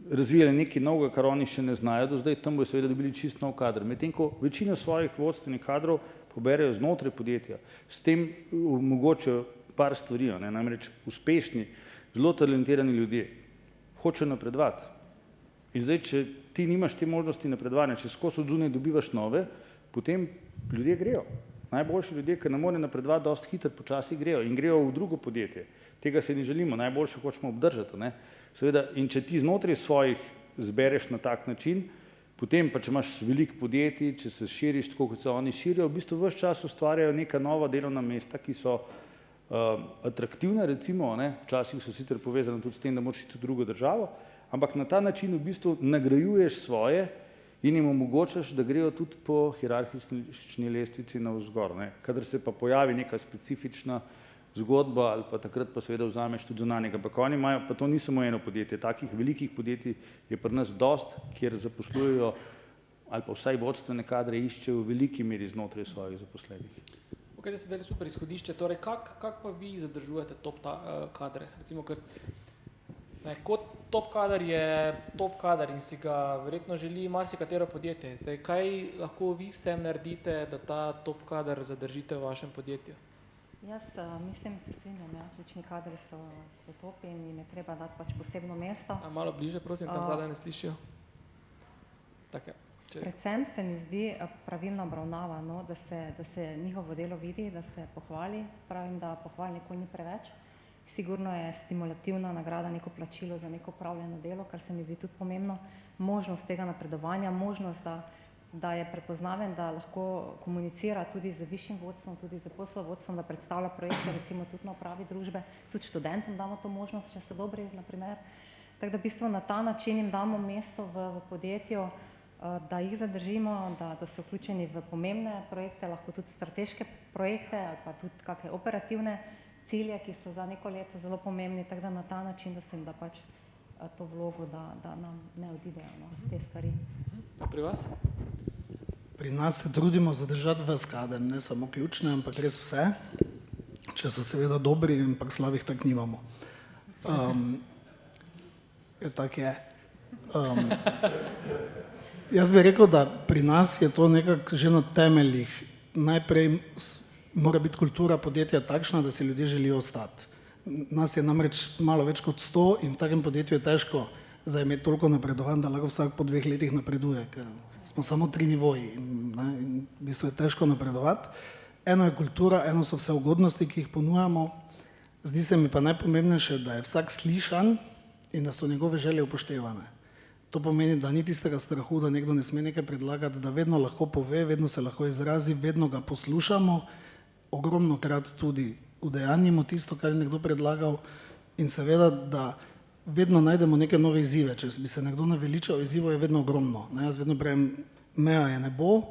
B: razvijali nekaj novega, kar oni še ne znajo do zdaj, tam bojo seveda dobili čisto nov kader. Medtem ko večino svojih vodstvenih kadrov poberejo znotraj podjetja, s tem omogočajo par stvari, ne, namreč uspešni, zelo talentirani ljudje hočejo napredovati. In zdaj, če ti nimaš te možnosti napredovanja, če skozi od zunaj dobivaš nove, potem ljudje grejo. Najboljši ljudje, ki ne morejo napredovati, dosti hitro počasi grejo in grejo v drugo podjetje. Tega se ne želimo, najboljše hočemo obdržati, ne. Seveda, in če ti znotraj svojih zbereš na tak način, potem pa, če imaš veliko podjetij, če se širiš tako, kot se oni širijo, v bistvu ves čas ustvarjajo neka nova delovna mesta, ki so atraktivna, recimo, ne, včasih so sicer povezane tudi s tem, da moraš iti v drugo državo, ampak na ta način v bistvu nagrajuješ svoje in jim omogočaš, da grejo tudi po hierarhični lestvici navzgor, ne. Kadar se pa pojavi neka specifična zgodba ali pa takrat pa seveda vzameš tudi zunanjega, ampak oni imajo, pa to ni samo eno podjetje, takih velikih podjetij je pri nas dosti, kjer zaposlujejo ali pa vsaj vodstvene kadre iščejo v veliki meri znotraj svojih zaposlenih.
A: Ok, da ste dali super izhodišče, torej kak pa vi zadržujete top kadre? Recimo, ker Kot top kader je top kader in si ga verjetno želi marsikatero podjetje. Zdaj, kaj lahko vi vsem naredite, da ta top kader zadržite v vašem podjetju?
C: Jaz mislim, se strinjam, ja, ključni kadri so top in jim je treba dati pač posebno mesto.
A: A malo bliže, prosim, tam zadaj ne slišijo. Tako je.
C: Predvsem se mi zdi pravilna obravnava, no, da se njihovo delo vidi, da se pohvali. Pravim, da pohval nikoli ni preveč. Sigurno je stimulativna nagrada, neko plačilo za neko upravljeno delo, kar se mi zdi tudi pomembno. Možnost tega napredovanja, možnost, da je prepoznaven, da lahko komunicira tudi z višjim vodstvom, tudi z poslovodstvom, da predstavlja projekte recimo tudi na upravi družbe. Tudi študentom damo to možnost, če so dobri, na primer. Tako da v bistvu na ta način jim damo mesto v podjetju, da jih zadržimo, da so vključeni v pomembne projekte, lahko tudi strateške projekte ali pa tudi kakšne operativne cilje, ki so za neko leto zelo pomembni, tako da na ta način, da se jim da pač to vlogo, da nam ne odidejo, no, te stvari.
A: Pri vas?
D: Pri nas se trudimo zadržati ves kader, ne samo ključne, ampak res vse, če so seveda dobri, ampak slabih tak nimamo. Tak je. Jaz bi rekel, da pri nas je to nekako že na temeljih. Najprej mora biti kultura podjetja takšna, da si ljudje želijo ostati. Nas je namreč malo več kot 100 in v takem podjetju je težko imeti toliko napredovanj, da lahko vsak po 2 letih napreduje, ker smo samo 3 nivoji in v bistvu je težko napredovati. Eno je kultura, eno so vse ugodnosti, ki jih ponujamo. Zdi se mi pa najpomembnejše, da je vsak slišan in da so njegove želje upoštevane. To pomeni, da ni tistega strahu, da nekdo ne sme nekaj predlagati, da vedno lahko pove, vedno se lahko izrazi, vedno ga poslušamo, ogromno krat tudi udejanjimo tisto, kar je nekdo predlagal in seveda, da vedno najdemo neke nove izzive. Če bi se nekdo naveličal, izzivov je vedno ogromno. Jaz vedno pravim, meja je nebo,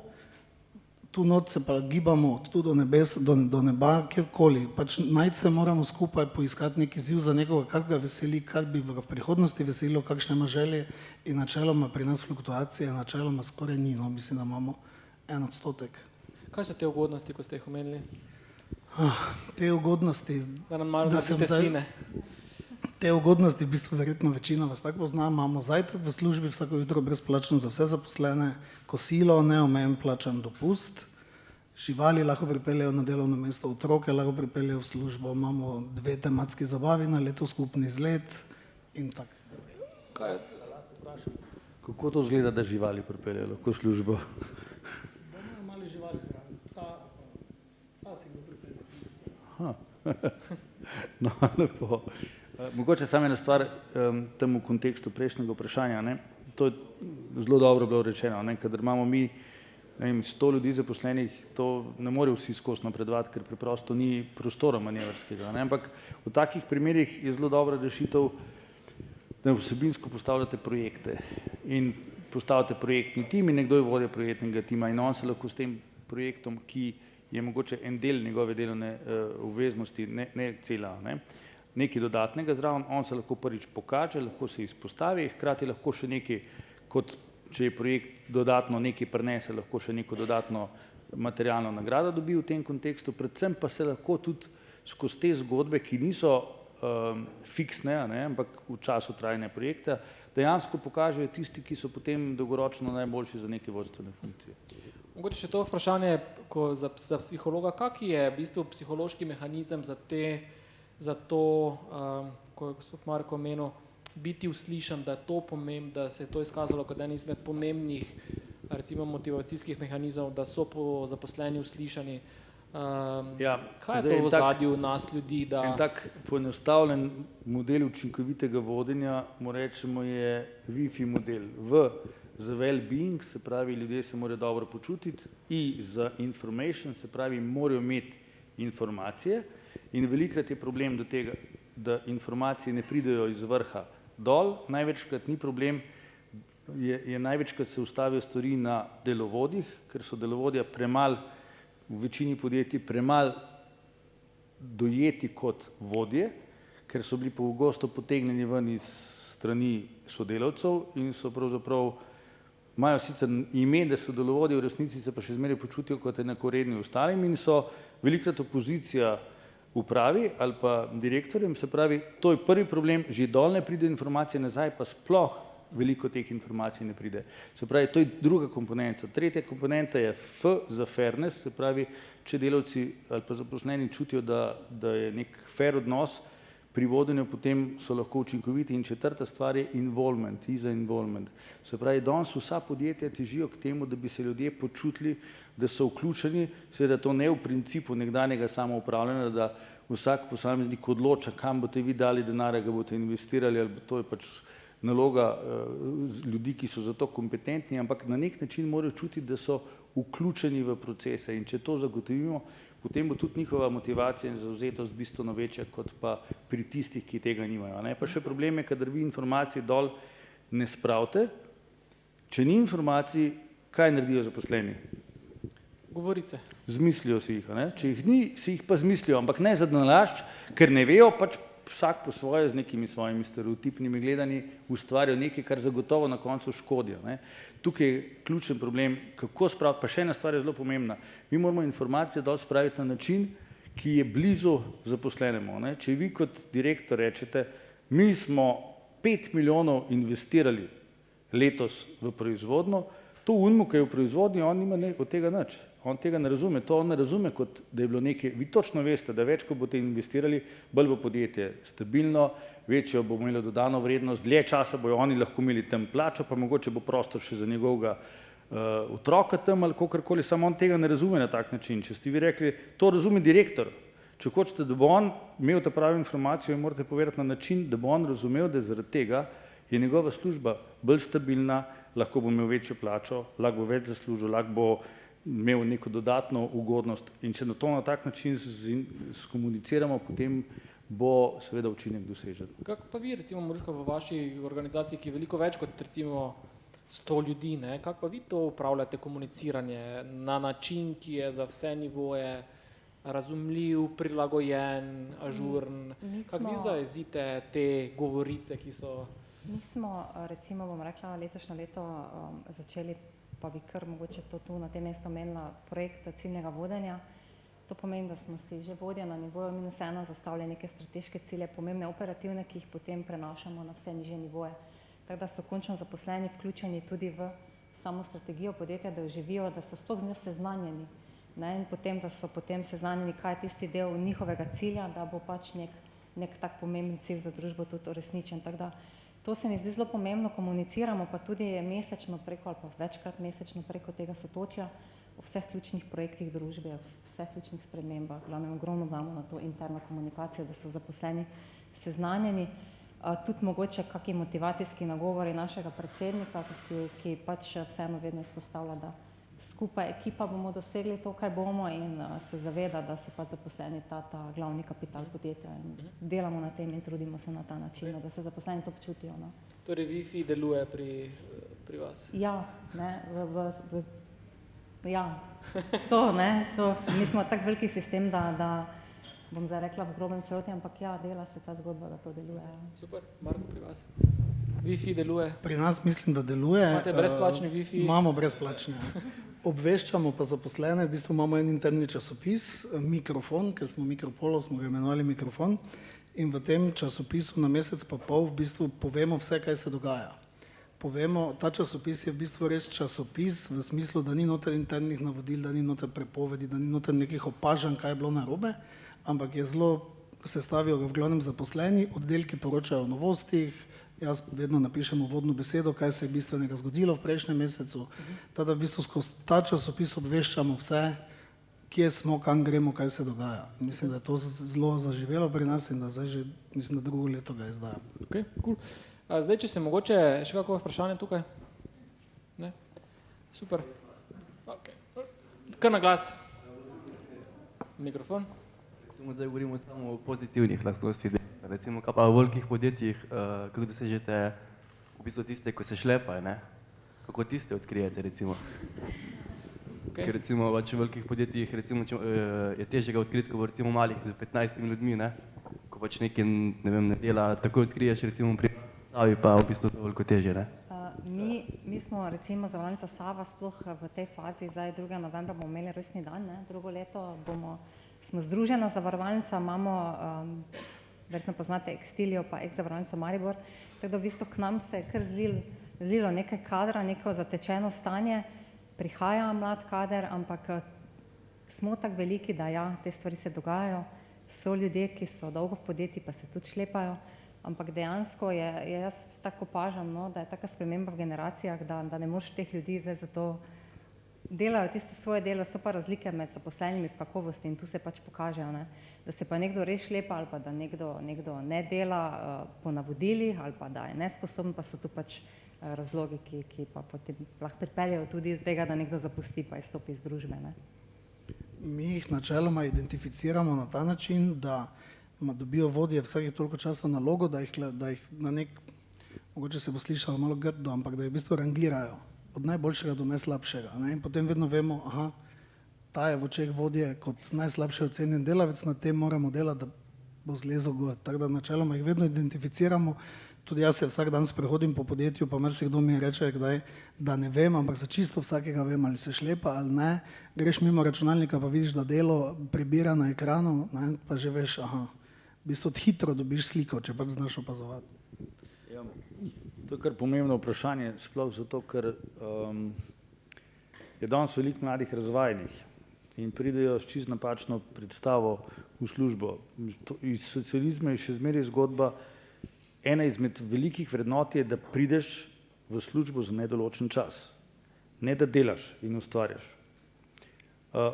D: tu not se pa gibamo tu do nebes, do neba, kjerkoli. Pač najti se moramo skupaj, poiskati neki izziv za nekoga, kar ga veseli, kar bi v prihodnosti veselilo, kakšne ima želje in načeloma pri nas fluktuacije, načeloma skoraj ni, no, mislim, da imamo 1%.
A: Kaj so te ugodnosti, ko ste jih omenili?
D: Te ugodnosti,
A: Da nam malo naredite sline.
D: Te ugodnosti, v bistvu verjetno večina vas tako pozna, imamo zajtrk v službi vsako jutro brezplačen za vse zaposlene, kosilo, neomejen plačan dopust, živali lahko pripeljejo na delovno mesto, otroke lahko pripeljejo v službo, imamo 2 tematski zabavi na leto, skupni izlet in tako.
B: Kako to izgleda, da živali pripeljejo lahko v službo?
D: Da imajo mali živali zraven, psa si ga pripeljejo.
B: No, lepo. Mogoče samo ena stvar temu kontekstu prejšnjega vprašanja, ne. To je zelo dobro bilo rečeno, ne, kadar imamo mi, ne vem, 100 ljudi zaposlenih, to ne morejo vsi skozi napredovati, ker preprosto ni prostora manevrskega, ne, ampak v takih primerih je zelo dobra rešitev, da vsebinsko postavljate projekte in postavite projektni tim in nekdo je vodja projektnega tima in on se lahko s tem projektom, ki je mogoče en del njegove delovne obveznosti, ne cela, ne, nekaj dodatnega zraven, on se lahko prvič pokaže, lahko se izpostavi, hkrati lahko še nekaj, kot če je projekt dodatno nekaj prinese, lahko še neko dodatno materialno nagrado dobi v tem kontekstu, predvsem pa se lahko tudi skozi te zgodbe, ki niso fiksne, ne, ampak v času trajanja projekta, dejansko pokažejo tisti, ki so potem dolgoročno najboljši za neke vodstvene funkcije.
A: Mogoče še to vprašanje za psihologa, kak je v bistvu psihološki mehanizem za to, ko je gospod Marko omenil, biti uslišan, da je to da se je to izkazalo kot en izmed pomembnih, recimo motivacijskih mehanizmov, da so zaposleni uslišani. Kaj je to v ozadju nas ljudi?
B: En tak poenostavljen model učinkovitega vodenja, mu rečemo, je Wi-Fi model. V za well-being, se pravi, ljudje se morajo dobro počutiti, I za information, se pravi, morajo imeti informacije in velikrat je problem do tega, da informacije ne pridejo iz vrha dol, največkrat ni problem, je največkrat se ustavijo stvari na delovodjih, ker so delovodja premalo, v večini podjetij premalo dojeti kot vodje, ker so bili pogosto potegnjeni ven iz strani sodelavcev in so pravzaprav, imajo sicer ime, da so delovodje, v resnici se pa še zmeraj počutijo kot enakovredni ostalim in so velikrat opozicija upravi ali pa direktorjem, se pravi, to je prvi problem, že dol ne pride informacije nazaj, pa sploh veliko teh informacij ne pride. Se pravi, to je druga komponenta. Tretja komponenta je F za fairness, se pravi, če delavci ali pa zaposleni čutijo, da je nek fair odnos pri vodenju, potem so lahko učinkoviti. In četrta stvar je involvement, I za involvement. Se pravi, danes vsa podjetja težijo k temu, da bi se ljudje počutili, da so vključeni, seveda to ne v principu nekdanjega samoupravljanja, da vsak posameznik odloča, kam boste vi dali denar, ga boste investirali, ali to je pač naloga ljudi, ki so za to kompetentni, ampak na nek način morajo čutiti, da so vključeni v procese, in če to zagotovimo, potem bo tudi njihova motivacija in zavzetost bistveno večja, kot pa pri tistih, ki tega nimajo. Pa še problem je, kadar vi informacij dol ne spravite, če ni informacij, kaj naredijo zaposleni?
A: Govorice.
B: Zmislijo si jih, če jih ni, si jih pa zmislijo, ampak ne za nalašč, ker ne vejo, pač vsak po svoje z nekimi svojimi stereotipnimi gledanji ustvarjajo nekaj, kar zagotovo na koncu škodijo. Tukaj je ključen problem, kako spraviti, pa še ena stvar je zelo pomembna. Mi moramo informacije dol spraviti na način, ki je blizu zaposlenemu. Če vi kot direktor rečete, mi smo 5 milijonov investirali letos v proizvodnjo, to unmu, ki je v proizvodnji, on nima od tega nič. On tega ne razume, to on ne razume, kot da je bilo nekaj, vi točno veste, da več, ko boste investirali, bolj bo podjetje stabilno, večjo bo imelo dodano vrednost, dlje časa bojo oni lahko imeli tam plačo, pa mogoče bo prostor še za njegovega otroka tam ali kakorkoli, samo on tega ne razume na tak način. Če ste vi rekli, to razume direktor, če hočete, da bo on imel ta pravi informacijo, morate povedati na način, da bo on razumel, da zaradi tega je njegova služba bolj stabilna, lahko bo imel večjo plačo, lahko bo več zaslužil, lahko bo imel neko dodatno ugodnost, in če na to na tak način skomuniciramo, potem bo seveda učinek dosežen.
A: Kako pa vi, recimo, Maruška, v vaši organizaciji, ki je veliko več kot recimo 100 ljudi, kako pa vi to upravljate, komuniciranje na način, ki je za vse nivoje razumljiv, prilagojen, ažuren? Kako vi zajezite te govorice, ki so...
C: Mi smo, recimo, bom rekla, letošnje leto začeli, pa bi kar mogoče to tu na tem mestu omenila, projekt ciljnega vodenja. To pomeni, da smo si že vodja na nivoju -1 zastavili neke strateške cilje, pomembne operativne, ki jih potem prenašamo na vse nižje nivoje. Tako da so končno zaposleni vključeni tudi v samo strategijo podjetja, da jo živijo, da so sploh z njo seznanjeni. In potem, da so potem seznanjeni, kaj je tisti del njihovega cilja, da bo pač nek tak pomemben cilj za družbo tudi uresničen. Tako da to se mi zdi zelo pomembno, komuniciramo pa tudi mesečno preko ali pa večkrat mesečno preko tega sotočja o vseh ključnih projektih družbe, o vseh ključnih spremembah. Glavno ogromno damo na to interno komunikacijo, da so zaposleni seznanjeni. Tudi mogoče kakšni motivacijski nagovori našega predsednika, ki pač vseeno vedno izpostavlja, da skupaj ekipa bomo dosegli to, kaj bomo, in se zaveda, da so pač zaposleni ta glavni kapital podjetja, in delamo na tem in trudimo se na ta način, da se zaposleni to občutijo.
A: Torej Wi-Fi deluje pri vas?
C: Ja, so, mi smo tak veliki sistem, da bom zdaj rekla v grobem celoti, ampak ja, dela se ta zgodba, da to deluje.
A: Super, Marko, pri vas? Wi-Fi deluje?
D: Pri nas mislim, da deluje.
A: Imate brezplačni Wi-Fi?
D: Imamo brezplačni. Obveščamo pa zaposlene, v bistvu imamo en interni časopis, Mikrofon, ker smo Mikropolo, smo ga imenovali Mikrofon, in v tem časopisu na mesec pa pol v bistvu povemo vse, kaj se dogaja. Ta časopis je v bistvu res časopis v smislu, da ni noter internih navodil, da ni noter prepovedi, da ni noter nekih opažanj, kaj je bilo narobe, ampak je zelo, sestavijo ga v glavnem zaposleni, oddelki poročajo o novostih, jaz vedno napišem uvodno besedo, kaj se je bistvenega zgodilo v prejšnjem mesecu, da v bistvu skozi ta časopis obveščamo vse, kje smo, kam gremo, kaj se dogaja. Mislim, da je to zelo zaživelo pri nas in da zdaj že, mislim, da drugo leto ga izdajam.
A: Ok, cool. Zdaj, če se mogoče še kako vprašanje tukaj? Ne? Super. Ok. Kar na glas. Mikrofon.
F: Zdaj govorimo samo o pozitivnih lastnostih. Recimo, kaj pa v velikih podjetjih, kako dosežete v bistvu tiste, ko se šlepajo, ne? Kako tiste odkrijete, recimo? Ker recimo v velikih podjetjih je težje ga odkriti, kot recimo malih z 15 ljudmi, ne? Ko pač nekaj, ne vem, ne dela, takoj odkriješ, recimo pri Savi pa v bistvu to veliko težje, ne?
C: Mi smo recimo Zavarovalnica Sava sploh v tej fazi, zdaj 2. novembra bomo imeli rojstni dan, drugo leto bomo smo združena zavarovalnica, imamo, verjetno poznate Extilijo pa ex-zavarovalnico Maribor, tako da v bistvu k nam se je kar zlilo nekaj kadra, neko zatečeno stanje, prihaja mlad kader, ampak smo tako veliki, da ja, te stvari se dogajajo, so ljudje, ki so dolgo v podjetji, pa se tudi šlepajo, ampak dejansko je jaz tako opažam, no, da je taka sprememba v generacijah, da ne moreš teh ljudi zdaj zato delajo tisto svoje delo, so pa razlike med zaposlenimi v kakovosti in tu se pač pokažejo, ne, da se pa nekdo res šlepa ali pa da nekdo ne dela po navodilih ali pa da je nesposoben, pa so tu pač razlogi, ki pa potem lahko pripeljejo tudi do tega, da nekdo zapusti pa izstopi iz družbe, ne.
D: Mi jih načeloma identificiramo na ta način, da dobijo vodje vsakih toliko časa nalogo, da jih na nek, mogoče se bo slišalo malo grdo, ampak da jih v bistvu rangirajo od najboljšega do najslabšega, ne? In potem vedno vemo, aha, ta je v očeh vodje kot najslabše ocenjen delavec, na tem moramo delati, da bo zlezel gor. Tako da načeloma jih vedno identificiramo. Tudi jaz se vsak dan sprehodim po podjetju, pa marsikdo mi reče kdaj, da ne vem, ampak za čisto vsakega vem, ali se šlepa ali ne. Greš mimo računalnika, pa vidiš, da delo prebira na ekranu, ne? Pa že veš, aha, v bistvu hitro dobiš sliko, če pač znaš opazovati.
B: Ja, to je kar pomembno vprašanje, sploh zato, ker je danes veliko mladih razvajenih in pridejo s čisto napačno predstavo v službo. Iz socializma je še zmeraj zgodba, ena izmed velikih vrednot je, da prideš v službo za nedoločen čas, ne da delaš in ustvarjaš.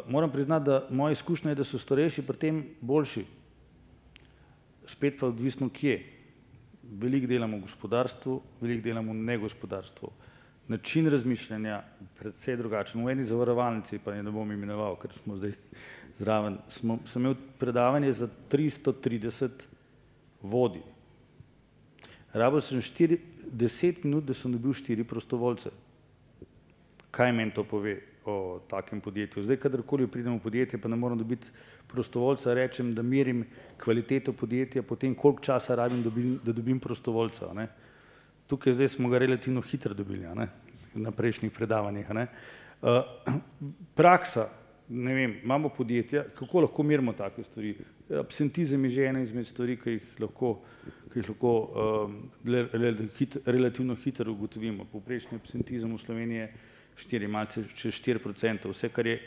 B: Moram priznati, da moja izkušnja je, da so starejši pri tem boljši, spet pa odvisno kje. Veliko delamo v gospodarstvu, veliko delamo v negospodarstvu. Način razmišljanja predvsej drugačen. V eni zavarovalnici, pa ne bom imenoval, ker smo zdaj zraven, sem imel predavanje za 330 vodij. Rabil sem 10 minut, da sem dobil 4 prostovoljce. Kaj meni to pove o takem podjetju? Zdaj, kadarkoli pridem v podjetje, pa ne moram dobiti prostovoljca, rečem, da merim kvaliteto podjetja, potem koliko časa rabim, da dobim prostovoljca. Ne? Tukaj zdaj smo ga relativno hitro dobili, ne? Na prejšnjih predavanjih. Ne? Praksa, ne vem, imamo podjetja, kako lahko merimo take stvari? Absentizem je že ena izmed stvari, ki jih lahko relativno hitro ugotovimo. Povprečni absentizem v Sloveniji je malce čez 4%, vse, kar je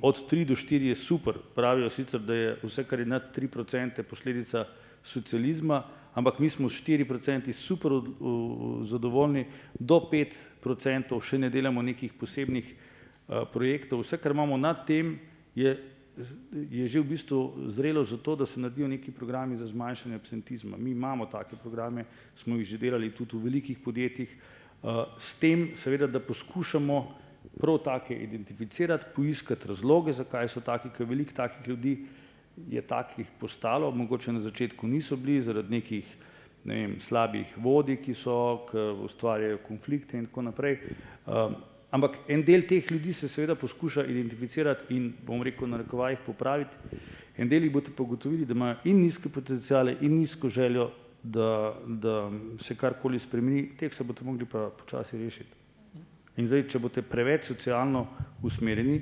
B: od 3 do 4 je super, pravijo sicer, da je vse, kar je nad 3% posledica socializma, ampak mi smo s 4% super zadovoljni, do 5% še ne delamo nekih posebnih projektov. Vse, kar imamo nad tem, je že v bistvu zrelo za to, da se naredijo neki programi za zmanjšanje absentizma. Mi imamo take programe, smo jih že delali tudi v velikih podjetjih, s tem seveda, da poskušamo prav take identificirati, poiskati razloge, zakaj so taki, ker veliko takih ljudi je takih postalo, mogoče na začetku niso bili zaradi nekih, ne vem, slabih vodij, ki so, ki ustvarjajo konflikte in tako naprej. Ampak en del teh ljudi se seveda poskuša identificirati in, bom rekel, na narekovajih popraviti. En del jih boste pa ugotovili, da imajo in nizke potenciale in nizko željo, da se karkoli spremeni, teh se boste mogli pa počasi rešiti. In zdaj, če boste preveč socialno usmerjeni,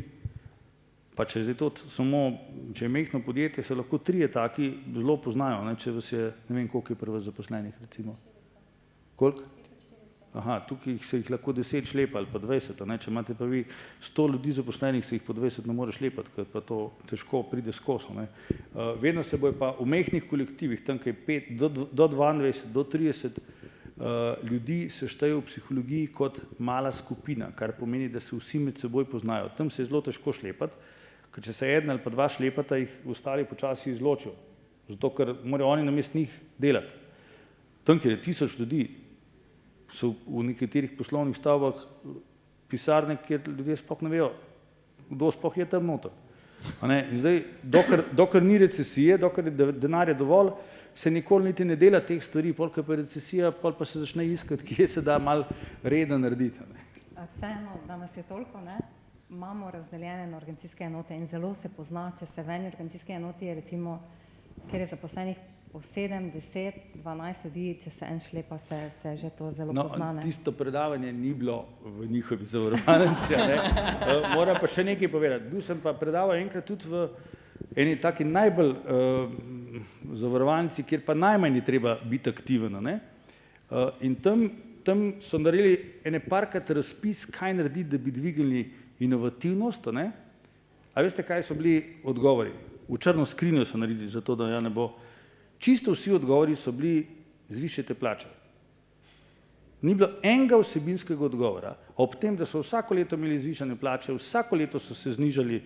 B: pa če je zdaj to samo, če je majhno podjetje, se lahko 3 taki zelo poznajo, ne, če vas je, ne vem, koliko je pri vas zaposlenih, recimo. Koliko? Aha, tukaj se jih lahko 10 šlepa ali pa 20, ne? Če imate pa vi 100 ljudi zaposlenih, se jih po 20 ne more šlepati, ker pa to težko pride skozi. Vedno se bojo pa v majhnih kolektivih, tam kaj 5 do 22, do 30 ljudi se šteje v psihologiji kot mala skupina, kar pomeni, da se vsi med seboj poznajo. Tam se je zelo težko šlepati, ker če se eden ali pa 2 šlepata, jih ostali počasi izločijo, zato ker morajo oni namesto njih delati. Tam, kjer je 1000 ljudi, so v nekaterih poslovnih stavbah pisarne, kjer ljudje sploh ne vejo, kdo sploh je tam noter. In zdaj, dokler ni recesije, dokler je denarja dovolj, se nikoli niti ne dela teh stvari, pol, ko pa je recesija, pol pa se začne iskati, kje se da malo reda narediti.
C: Vseeno, da nas je toliko, ne, imamo razdeljene na organizacijske enote in zelo se pozna, če se v eni organizacijski enoti je recimo, kjer je zaposlenih o 7, 10, 12 ljudi, če se en šlepa, se že to zelo
B: No,
C: pozna. Ne?
B: tisto predavanje ni bilo v njihovi zavarovalnici, a ne. Moram pa še nekaj povedati. Bil sem pa predaval enkrat tudi v eni taki najbolj zavarovalnici, kjer pa najmanj je treba biti aktiven, a ne. In tam so naredili ene parkrat razpis, kaj narediti, da bi dvignili inovativnost, a ne. A veste, kaj so bili odgovori? V črno skrinjo so naredili, zato da ja ne bo. Čisto vsi odgovori so bili zvišajte plače. Ni bilo enega vsebinskega odgovora, ob tem, da so vsako leto imeli zvišane plače, vsako leto so se znižali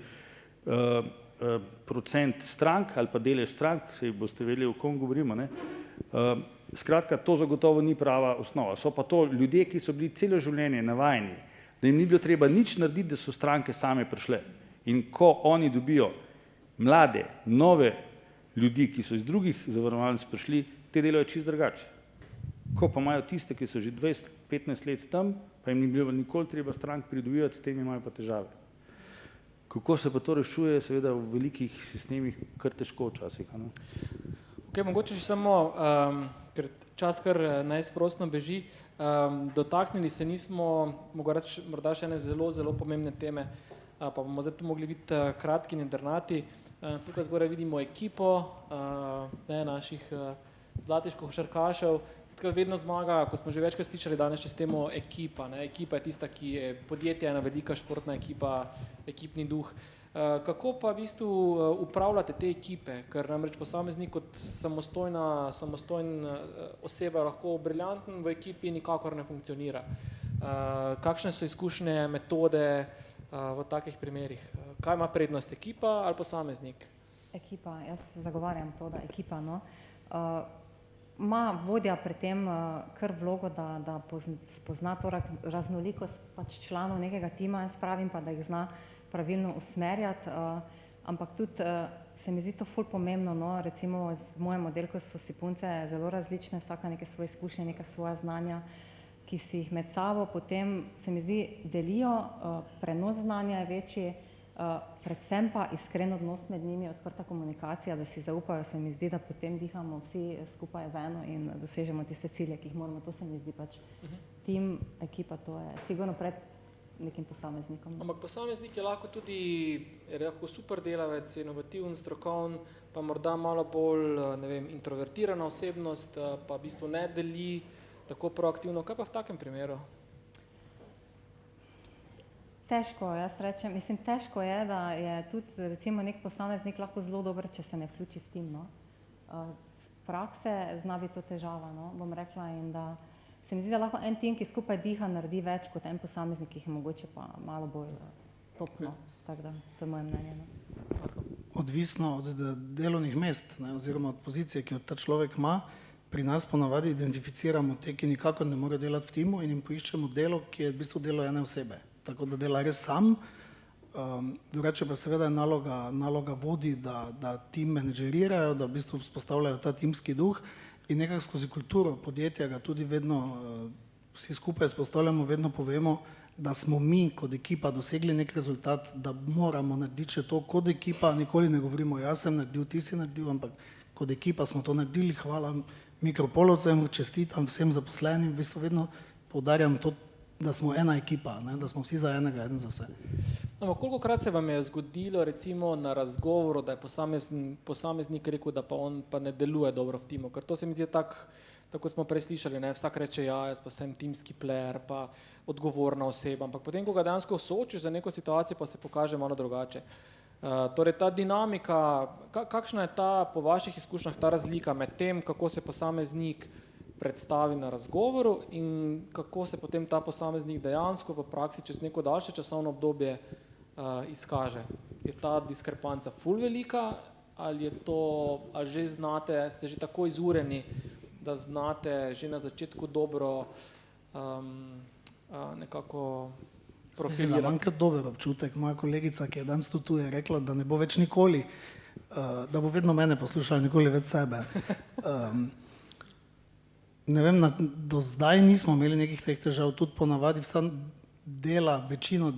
B: procent strank ali pa delež strank, saj boste vedeli, o kom govorimo, ne. Skratka, to zagotovo ni prava osnova. So pa to ljudje, ki so bili celo življenje navajeni, da jim ni bilo treba nič narediti, da so stranke same prišle. In ko oni dobijo mlade, nove ljudi, ki so iz drugih zavarovalnic prišli, te delajo čisto drugače. Ko pa imajo tiste, ki so že 20-15 let tam, pa jim ni bilo nikoli treba strank pridobivati, s tem imajo pa težave. Kako se pa to rešuje, seveda v velikih sistemih kar težko včasih.
A: Ok, mogoče še samo, ker čas kar neizprostno beži, dotaknili se nismo, mogoče morda še ene zelo, zelo pomembne teme, pa bomo zdaj tu mogli biti kratki in jedrnati. Tukaj zgoraj vidimo ekipo naših zlatih košarkašev. Vedno zmaga, kot smo že večkrat slišali danes še s temo ekipa. Ekipa je tista, ki je podjetje, ena velika športna ekipa, ekipni duh. Kako pa v bistvu upravljate te ekipe, ker namreč posameznik kot samostojna oseba lahko briljanten, v ekipi nikakor ne funkcionira. Kakšne so izkušnje, metode v takih primerih? Kaj ima prednost, ekipa ali posameznik?
C: Ekipa, jaz zagovarjam to, da ekipa, no. Ima vodja pri tem kar vlogo, da spozna to raznolikost pač članov nekega tima, jaz pravim pa, da jih zna pravilno usmerjati, ampak tudi se mi zdi to ful pomembno, no, recimo v mojem oddelku so si punce zelo različne, vsaka neke svoje izkušnje, neka svoja znanja, ki si jih med sabo potem, se mi zdi, delijo, prenos znanja je večji, predvsem pa iskren odnos med njimi, odprta komunikacija, da si zaupajo, se mi zdi, da potem dihamo vsi skupaj v eno in dosežemo tiste cilje, ki jih moramo, to se mi zdi pač tim, ekipa, to je sigurno pred nekim posameznikom.
A: Ampak posameznik je lahko tudi super delavec, inovativen, strokoven, pa morda malo bolj, ne vem, introvertirana osebnost, pa v bistvu ne deli tako proaktivno. Kaj pa v takem primeru?
C: Težko, jaz rečem, mislim, težko je, da je tudi recimo nek posameznik lahko zelo dober, če se ne vključi v tim, no. Z prakse zna biti to težava, no, bom rekla, in da se mi zdi, da lahko en tim, ki skupaj diha, naredi več kot en posameznik, ki je mogoče pa malo bolj topno, tako da, to je moje mnenje, no.
D: Odvisno od delovnih mest, ne, oziroma od pozicije, ki jo ta človek ima, pri nas ponavadi identificiramo te, ki nikakor ne morejo delati v timu in jim poiščemo delo, ki je v bistvu delo ene osebe. Tako da dela res sam, drugače pa seveda je naloga vodi, da tim menedžerirajo, da v bistvu vzpostavljajo ta timski duh in nekako skozi kulturo podjetja ga tudi vedno vsi skupaj vzpostavljamo, vedno povemo, da smo mi kot ekipa dosegli nek rezultat, da moramo narediti še to kot ekipa, nikoli ne govorimo, jaz sem naredil, ti si naredil, ampak kot ekipa smo to naredili, hvala mikropolovcem, čestitam vsem zaposlenim, v bistvu vedno poudarjam to, da smo ena ekipa, ne? Da smo vsi za enega, eden za vse.
A: Kolikokrat se vam je zgodilo recimo na razgovoru, da je posameznik rekel, da pa on pa ne deluje dobro v timu, ker to se mi zdi tako smo prej slišali, ne? Vsak reče, ja, jaz pa sem timski player, pa odgovorna oseba, ampak potem, ko ga dejansko soočiš za neko situacijo, pa se pokaže malo drugače. Torej ta dinamika, kakšna je ta po vaših izkušnjah ta razlika med tem, kako se posameznik predstavi na razgovoru in kako se potem ta posameznik dejansko v praksi čez neko daljše časovno obdobje izkaže? Je ta diskrepanca ful velika ali je to, ali že znate, ste že tako izureni, da znate že na začetku dobro nekako profilirati?
D: Mislim, da imam kar dober občutek. Moja kolegica, ki je danes tu, je rekla, da ne bo več nikoli, da bo vedno mene poslušala, nikoli več sebe. Ne vem, do zdaj nismo imeli nekih teh težav, tudi ponavadi vsa dela, večino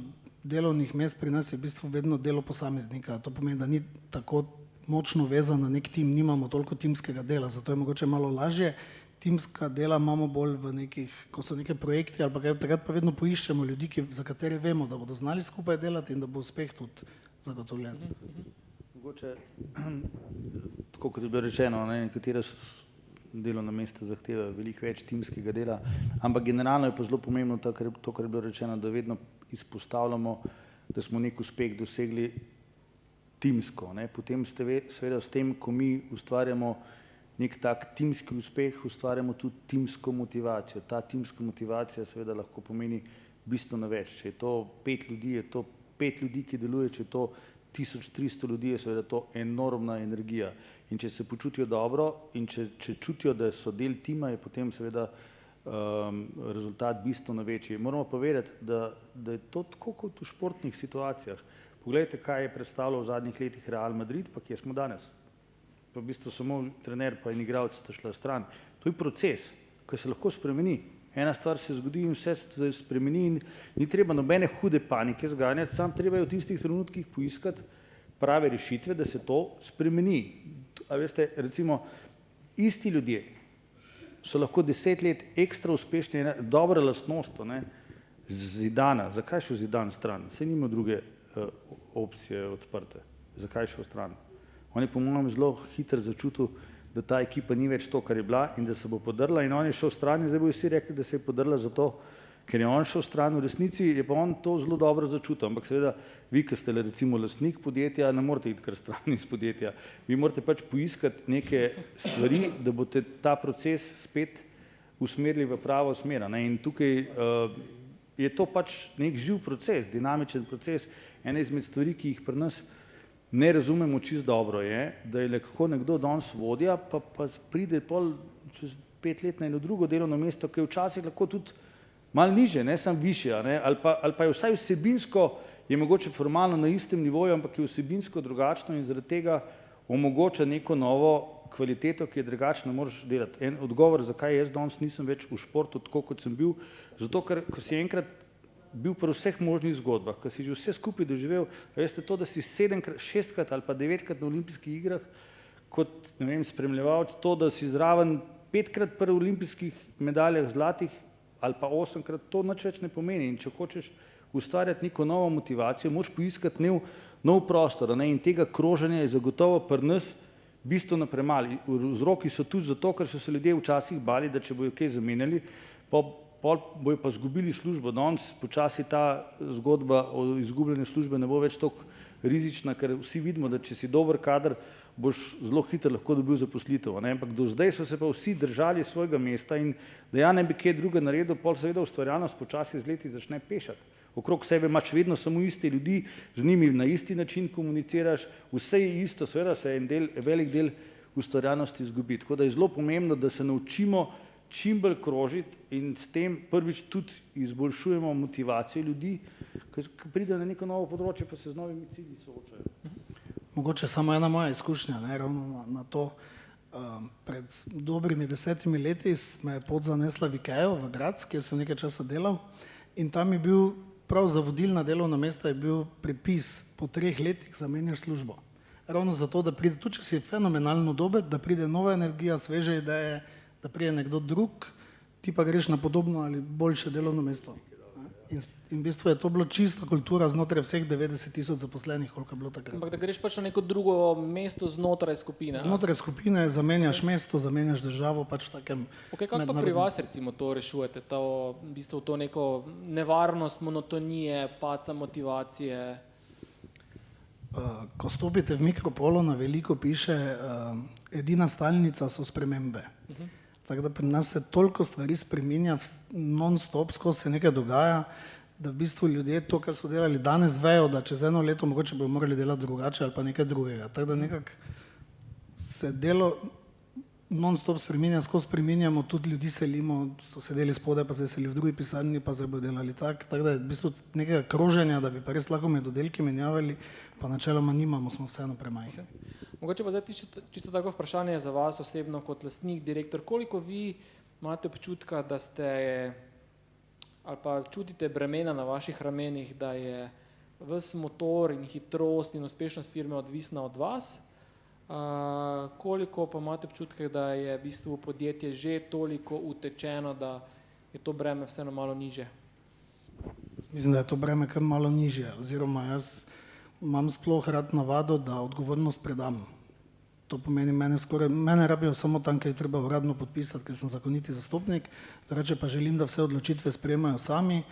D: delovnih mest pri nas je v bistvu vedno delo posameznika. To pomeni, da ni tako močno vezan na nek tim, nimamo toliko timskega dela, zato je mogoče malo lažje. Timska dela imamo bolj v nekih, ko so neke projekti ali pa kaj, takrat pa vedno poiščemo ljudi, za katere vemo, da bodo znali skupaj delati in da bo uspeh tudi zagotovljen.
B: Mogoče, tako kot je bilo rečeno, nekatera delovna mesta zahtevajo veliko več timskega dela, ampak generalno je pa zelo pomembno to, kar je bilo rečeno, da vedno izpostavljamo, da smo nek uspeh dosegli timsko. Potem seveda s tem, ko mi ustvarjamo nek tak timski uspeh, ustvarjamo tudi timsko motivacijo. Ta timska motivacija seveda lahko pomeni bistveno več. Če je to 5 ljudi, je to 5 ljudi, ki deluje, če je to 1300 ljudi, je seveda to enormna energija. In če se počutijo dobro in če čutijo, da so del tima, je potem seveda rezultat bistveno večji. Moramo pa vedeti, da je to tako kot v športnih situacijah. Poglejte, kaj je predstavljal v zadnjih letih Real Madrid, pa kje smo danes. Pa v bistvu samo trener pa in igralec sta šla stran. To je proces, ki se lahko spremeni. Ena stvar se zgodi in vse se spremeni in ni treba nobene hude panike zganjati, samo treba je v tistih trenutkih poiskati prave rešitve, da se to spremeni. A veste, recimo, isti ljudje so lahko 10 let ekstra uspešni, dobra lastnost, Zidana. Zakaj šel Zidan stran? Saj nima druge opcije odprte. Zakaj šel stran? On je po mojem zelo hitro začutil, da ta ekipa ni več to, kar je bila in da se bo podrla in on je šel stran in zdaj bojo vsi rekli, da se je podrla zato, ker je on šel stran. V resnici je pa on to zelo dobro začutil, ampak seveda vi, ki ste recimo lastnik podjetja, ne morete iti kar stran iz podjetja. Vi morate pač poiskati neke stvari, da boste ta proces spet usmerili v pravo smer. In tukaj je to pač nek živ proces, dinamičen proces. Ena izmed stvari, ki jih pri nas ne razumemo čisto dobro, je, da je lahko nekdo danes vodja, pa pride pol čez 5 let na eno drugo delovno mesto, ki je včasih lahko tudi malo nižje, ne samo višje, ali pa je vsaj vsebinsko, je mogoče formalno na istem nivoju, ampak je vsebinsko drugačno in zaradi tega omogoča neko novo kvaliteto, ki je drugačna, moraš delati. En odgovor, zakaj jaz danes nisem več v športu tako, kot sem bil, zato ker ko si enkrat bil pri vseh možnih zgodbah, ko si že vse skupaj doživel, veste to, da si 6-krat ali pa 9-krat na olimpijskih igrah kot, ne vem, spremljevalec, to, da si zraven 5-krat pri olimpijskih medaljah zlatih ali pa 8-krat, to nič več ne pomeni. In če hočeš ustvarjati neko novo motivacijo, moraš poiskati nov prostor, in tega kroženja je zagotovo pri nas bistveno premalo. Vzroki so tudi zato, ker so se ljudje včasih bali, da če bojo kaj zamenjali, pol bojo pa izgubili službo. Danes počasi ta zgodba o izgubljanju službe ne bo več toliko rizična, ker vsi vidimo, da če si dober kader, boš zelo hitro lahko dobil zaposlitev. Ampak do zdaj so se pa vsi držali svojega mesta in da ja ne bi kaj druga naredil, pol seveda ustvarjalnost počasi z leti začne pešati. Okrog sebe imaš vedno samo iste ljudi, z njimi na isti način komuniciraš, vse je isto, seveda se velik del ustvarjalnosti izgubi. Tako da je zelo pomembno, da se naučimo čim bolj krožiti in s tem prvič tudi izboljšujemo motivacijo ljudi, ki pride na neko novo področje, pa se z novimi cilji soočajo.
D: Mogoče samo ena moja izkušnja, ravno na to. Pred dobrimi 10 leti me je pot zanesla v Ikejo v Graz, kjer sem nekaj časa delal in tam je bil prav za vodilna delovna mesta je bil pripis po 3 letih zamenjaš službo. Ravno zato, da pride, tudi če si fenomenalno dober, da pride nova energija, sveže ideje, da pride nekdo drug, ti pa greš na podobno ali boljše delovno mesto. In v bistvu je to bilo čista kultura znotraj vseh 90.000 zaposlenih, koliko je bilo takrat.
A: Ampak da greš pač na neko drugo mesto znotraj skupine.
D: Znotraj skupine zamenjaš mesto, zamenjaš državo, pač v takem
A: Kako pa pri vas recimo to rešujete, v bistvu to neko nevarnost monotonije, padca motivacije?
D: Ko stopite v Mikropolo, na veliko piše, edina stalnica so spremembe. Tako da pri nas se toliko stvari spreminja non-stop, skozi se nekaj dogaja, da v bistvu ljudje to, kar so delali danes, vejo, da čez 1 leto mogoče bojo morali delati drugače ali pa nekaj drugega. Tako da nekako se delo non-stop spreminja, skozi spreminjamo, tudi ljudi selimo, so sedeli spodaj, pa zdaj seli v drugi pisarni, pa zdaj bojo delali tako. Tako da je v bistvu nekega kroženja, da bi pa res lahko med oddelki menjavali, pa načeloma nimamo, smo vseeno premajhni.
A: Mogoče pa zdaj čisto tako vprašanje za vas osebno kot lastnik, direktor, koliko vi imate občutka, da ste ali pa čutite bremena na vaših ramenih, da je ves motor in hitrost in uspešnost firme odvisna od vas, Koliko pa imate občutke, da je v bistvu podjetje že toliko utečeno, da je to breme vseeno malo nižje?
D: Mislim, da je to breme kar malo nižje, oziroma jaz imam sploh rad navado, da odgovornost predam. To pomeni, mene rabijo samo tam, kaj je treba uradno podpisati, ker sem zakoniti zastopnik, drugače pa želim, da vse odločitve sprejemajo sami,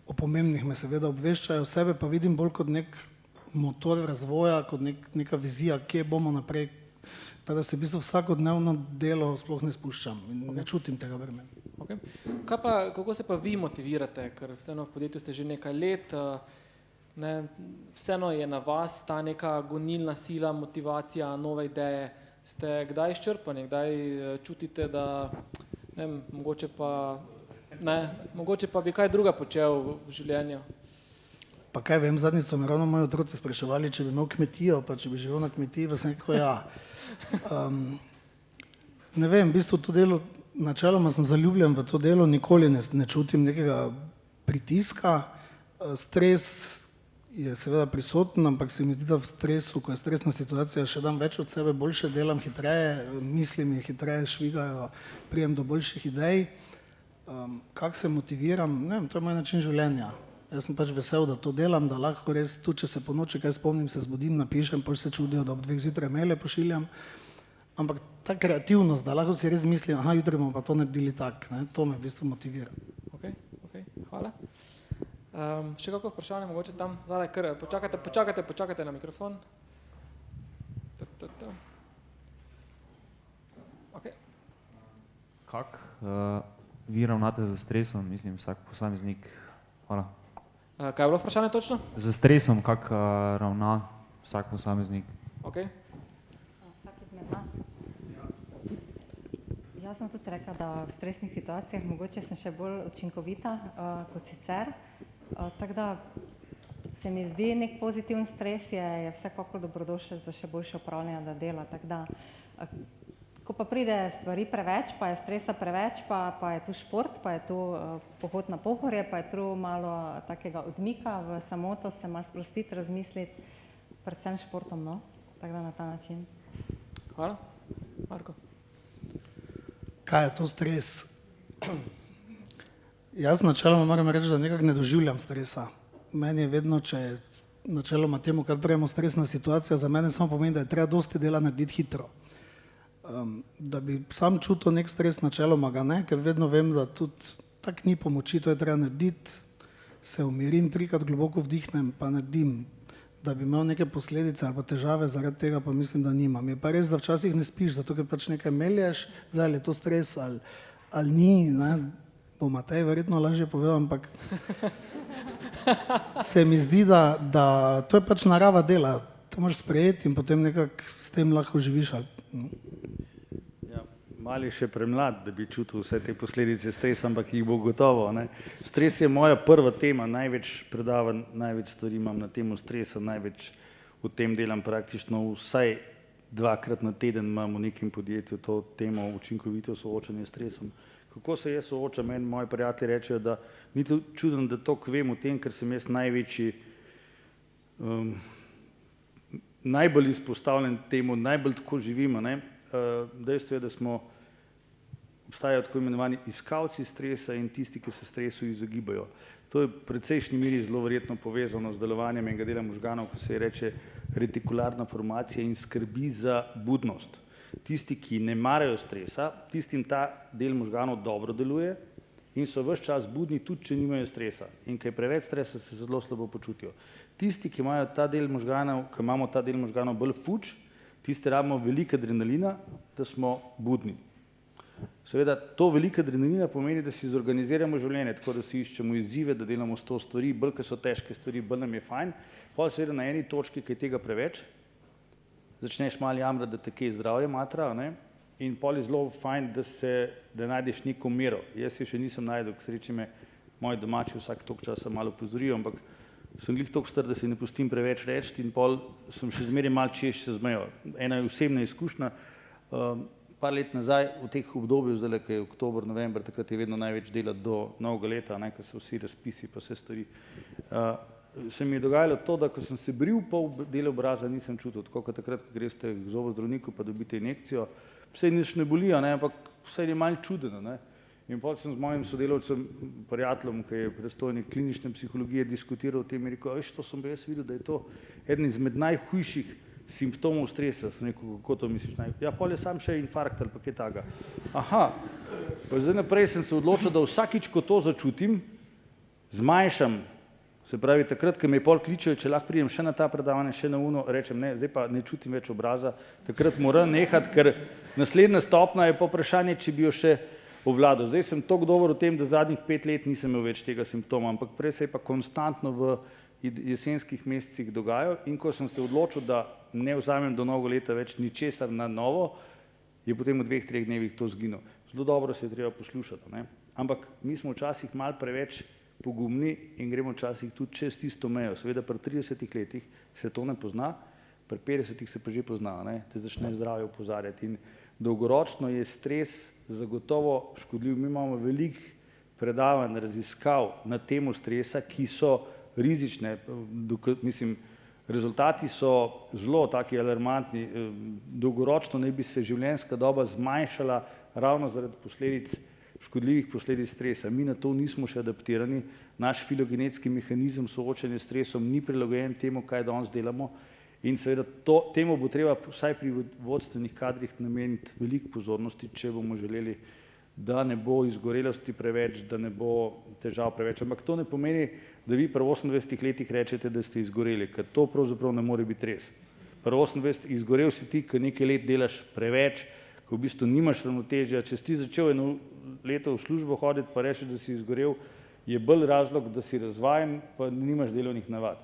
D: o pomembnih me seveda obveščajo, sebe pa vidim bolj kot nek motor razvoja, kot neka vizija, kje bomo naprej. Tako da se v bistvu vsakodnevno delo sploh ne spuščam in ne čutim tega bremena.
A: Okay. Kako se pa vi motivirate, ker vseeno v podjetju ste že nekaj let, vseeno je na vas ta neka gonilna sila, motivacija, nove ideje. Ste kdaj izčrpani, kdaj čutite, da ne vem, mogoče pa bi kaj druga počel v življenju?
D: Pa kaj vem, zadnjič so me ravno moji otroci spraševali, če bi imel kmetijo, pa če bi živel na kmetiji, pa sem rekel ja. Ne vem, v bistvu to delo, načeloma sem zaljubljen v to delo, nikoli ne čutim nekega pritiska. Stres je seveda prisoten, ampak se mi zdi, da v stresu, ko je stresna situacija, še dam več od sebe, boljše delam, hitreje, misli mi hitreje švigajo, prijem do boljših idej. Kako se motiviram? Ne vem, to je moj način življenja. Jaz sem pač vesel, da to delam, da lahko res, tudi če se po noči kaj spomnim, se zbudim, napišem, pa se čudijo, da ob 2 zjutraj maile pošiljam. Ampak ta kreativnost, da lahko si res mislim, aha, jutri bomo pa to naredili tako, to me v bistvu motivira.
A: Ok, hvala. Še kako vprašanje, mogoče tam zadaj, počakajte na mikrofon. Ok.
G: Kako vi ravnate z stresom, mislim, vsak posameznik? Hvala.
A: Kaj je bilo vprašanje točno?
G: Z stresom, kako ravna vsak posameznik?
A: Ok.
C: Vsak izmed nas. Jaz sem tudi rekla, da v stresnih situacijah mogoče sem še bolj učinkovita kot sicer. Tako da se mi zdi nek pozitiven stres je vsekakor dobrodošel za še boljše upravljanje dela. Tako da, ko pa pride stvari preveč, pa je stresa preveč, pa je tu šport, pa je tu pohod na Pohorje, pa je tu malo takega odmika v samoto, se malo sprostiti, razmisliti, predvsem športom, no? Tako da na ta način.
A: Hvala. Marko.
D: Kaj je to stres? Jaz načeloma moram reči, da nekako ne doživljam stresa. Meni je vedno, če je načeloma temu, kar pravimo stresna situacija, za mene samo pomeni, da je treba dosti dela narediti hitro. Da bi sam čutil nek stres, načeloma ga ne, ker vedno vem, da tudi tak ni pomoči, to je treba narediti, se umirim, 3-krat globoko vdihnem, pa naredim, da bi imel neke posledice ali pa težave zaradi tega, pa mislim, da nimam. Je pa res, da včasih ne spiš, zato ker pač nekaj melješ, zdaj je to stres ali ni, ne, bo Matej verjetno lažje povedal, ampak se mi zdi, da to je pač narava dela, to moraš sprejeti in potem nekako s tem lahko živiš.
B: Ja, mali še premlad, da bi čutil vse te posledice stresa, ampak jih bo gotovo. Stres je moja prva tema, največ predavanj, največ stvari imam na temo stresa, največ o tem delam praktično vsaj 2-krat na teden imam v nekem podjetju to temo učinkovito soočanje s stresom. Kako se jaz soočam, meni moji prijatelji rečejo, da ni to čudno, da toliko vem o tem, ker sem jaz največji, najbolj izpostavljen temu, najbolj tako živimo. Dejstvo je, da obstajajo tako imenovani iskalci stresa in tisti, ki se stresu izogibajo. To je v precejšnji meri zelo verjetno povezano z delovanjem enega dela možganov, ko se reče retikularna formacija in skrbi za budnost. Tisti, ki ne marajo stresa, tistim ta del možganov dobro deluje in so ves čas budni, tudi če nimajo stresa. In kaj preveč stresa, se zelo slabo počutijo. Tisti, ki imajo ta del možganov, ki imamo ta del možganov bolj fuč, tisti rabimo veliko adrenalina, da smo budni. Seveda, to veliko adrenalina pomeni, da si zorganiziramo življenje, tako da si iščemo izzive, da delamo 100 stvari, bolj, ker so težke stvari, bolj nam je fajn. Potem seveda na eni točki, ki je tega preveč, začneš malo jamrati, da te kaj zdravje matra, in potem je zelo fajn, da najdeš neko mero. Jaz se še nisem našel, k sreči me moji domači vsak toliko časa malo opozorijo, ampak sem glih toliko star, da se ne pustim preveč reči in potem sem še zmeraj malo češ se zmejal. Ena je osebna izkušnja, par let nazaj v teh obdobju, zdaj, ko je oktober, november, takrat je vedno največ dela do novega leta, ko so vsi razpisi pa vse stvari. se mi je dogajalo to, da ko sem se bril, pol dela obraza nisem čutil, tako kot takrat, ko greste k zobozdravniku pa dobite injekcijo, vse nič ne boli, ampak vse je malo čudeno. Ne? In potem sem z mojim sodelavcem, prijateljem, ki je predstojnik klinične psihologije, diskutiral o tem in rekel, to sem pa jaz videl, da je to eden izmed najhujših simptomov stresa. Sem rekel, kako to misliš? Ja, pol je sam še infarkt ali pa kaj takega. Aha, pa zdaj naprej sem se odločil, da vsakič, ko to začutim, zmanjšam. Se pravi, takrat, ko me pol kličejo, če lahko pridem še na ta predavanje, še na uno, rečem ne, zdaj pa ne čutim več obraza, takrat moram nehati, ker naslednja stopnja je pa vprašanje, če bi jo še obvladal. Zdaj sem toliko dober v tem, da zadnjih 5 let nisem imel več tega simptoma, ampak prej se je pa konstantno v jesenskih mesecih dogajal in ko sem se odločil, da ne vzamem do novega leta več ničesar na novo, je potem v 2-3 dnevih to zginilo. Zelo dobro se je treba poslušati, ne? Ampak mi smo včasih malo preveč pogumni in gremo včasih tudi čez tisto mejo. Seveda pri 30 letih se to ne pozna, pri 50 se pa že pozna, ne? Te začne zdravje opozarjati in dolgoročno je stres zagotovo škodljiv. Mi imamo veliko predavanj, raziskav na temo stresa, ki so rizične, mislim, rezultati so zelo taki alarmantni, dolgoročno naj bi se življenjska doba zmanjšala ravno zaradi posledic škodljivih posledic stresa. Mi na to nismo še adaptirani, naš filogenetski mehanizem soočanja s stresom ni prilagojen temu, kaj danes delamo in seveda temu bo treba vsaj pri vodstvenih kadrih nameniti veliko pozornosti, če bomo želeli, da ne bo izgorelosti preveč, da ne bo težav preveč. Ampak to ne pomeni, da vi pri 28 letih rečete, da ste izgoreli, ker to pravzaprav ne more biti res. Pri 28 izgorel si ti, ker nekaj let delaš preveč, ko v bistvu nimaš ravnotežja. Če si ti začel eno leto v službo hoditi, pa rečeš, da si izgorel, je bolj razlog, da si razvajen, pa nimaš delovnih navad.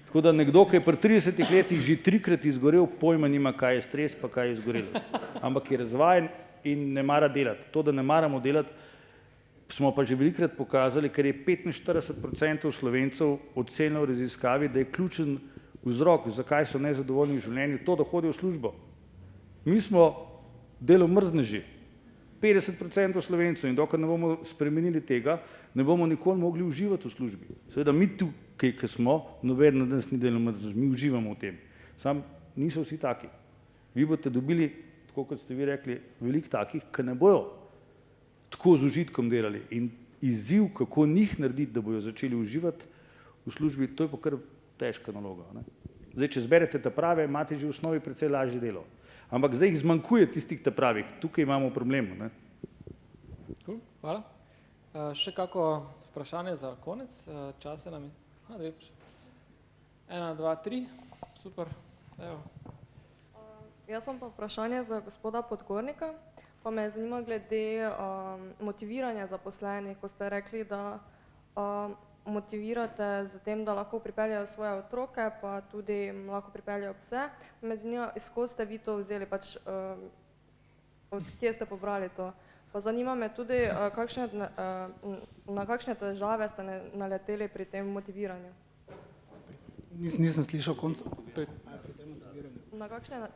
B: Tako da nekdo, ki je pri 30 letih že 3-krat izgorel, pojma nima, kaj je stres, pa kaj je izgorelost. Ampak je razvajen in ne mara delati. To, da ne maramo delati, smo pa že velikokrat pokazali, ker je 45% Slovencev ocenilo v raziskavi, da je ključen vzrok, zakaj so nezadovoljni v življenju, to, da hodijo v službo. Mi smo delomrzneži, 50% Slovencev in dokler ne bomo spremenili tega, ne bomo nikoli mogli uživati v službi. Seveda mi tukaj, ki smo, nobeden od nas ni delomrznež, mi uživamo v tem. Sam niso vsi taki. Vi boste dobili, tako kot ste vi rekli, veliko takih, ki ne bojo tako z užitkom delali. In izziv, kako njih narediti, da bojo začeli uživati v službi, to je pa kar težka naloga. Ne? Zdaj, če zberete ta prave, imate že v osnovi precej lažje delo. Ampak zdaj jih zmanjkuje tistih ta pravih. Tukaj imamo problem. Ne?
A: Cool, hvala. Še kako vprašanje za konec? Čase nam je... 1, 2, 3. Super. Evo.
H: Jaz sem pa vprašanje za gospoda Podgornika, pa me zanima glede motiviranja zaposlenih, ko ste rekli, da motivirate z tem, da lahko pripeljajo svoje otroke, pa tudi lahko pripeljajo pse. Me zanima, iz kod ste vi to vzeli, pač od kje ste pobrali to. Pa zanima me tudi, na kakšne težave ste naleteli pri tem motiviranju.
D: Nisem slišal konca.
H: Na kakšne...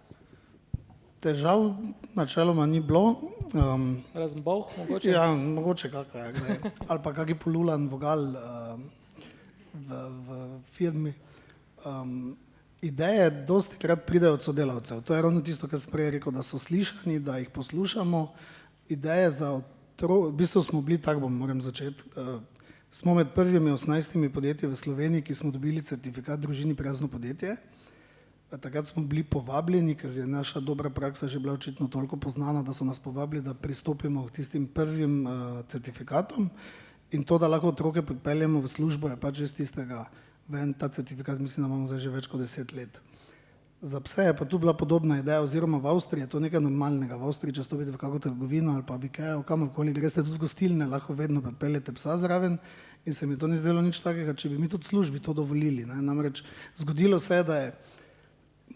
D: Težav načeloma ni bilo.
A: Razen bolh, mogoče?
D: Ja, mogoče kakaj, ali pa kaki polulan vogal v firmi. Ideje dosti krat pridejo od sodelavcev. To je ravno tisto, kar sem prej rekel, da so slišani, da jih poslušamo. Ideje za otrok, v bistvu smo bili, tako moram začeti, smo med prvimi 18 podjetji v Sloveniji, ki smo dobili certifikat družini prijazno podjetje. Takrat smo bili povabljeni, ker je naša dobra praksa že bila očitno toliko poznana, da so nas povabili, da pristopimo k tistim prvim certifikatom in to, da lahko otroke pripeljemo v službo, je pač že z tistega ven. Ta certifikat mislim, da imamo zdaj že več kot 10 let. Za pse je pa tu bila podobna ideja, oziroma v Avstriji je to nekaj normalnega. V Avstriji, če stopite v kako trgovino ali pa v Ikeo, kamorkoli greste, tudi v gostilne, lahko vedno pripeljete psa zraven in se mi to ni zdelo nič takega, če bi mi tudi službi to dovolili. Ne? Namreč zgodilo se je, da je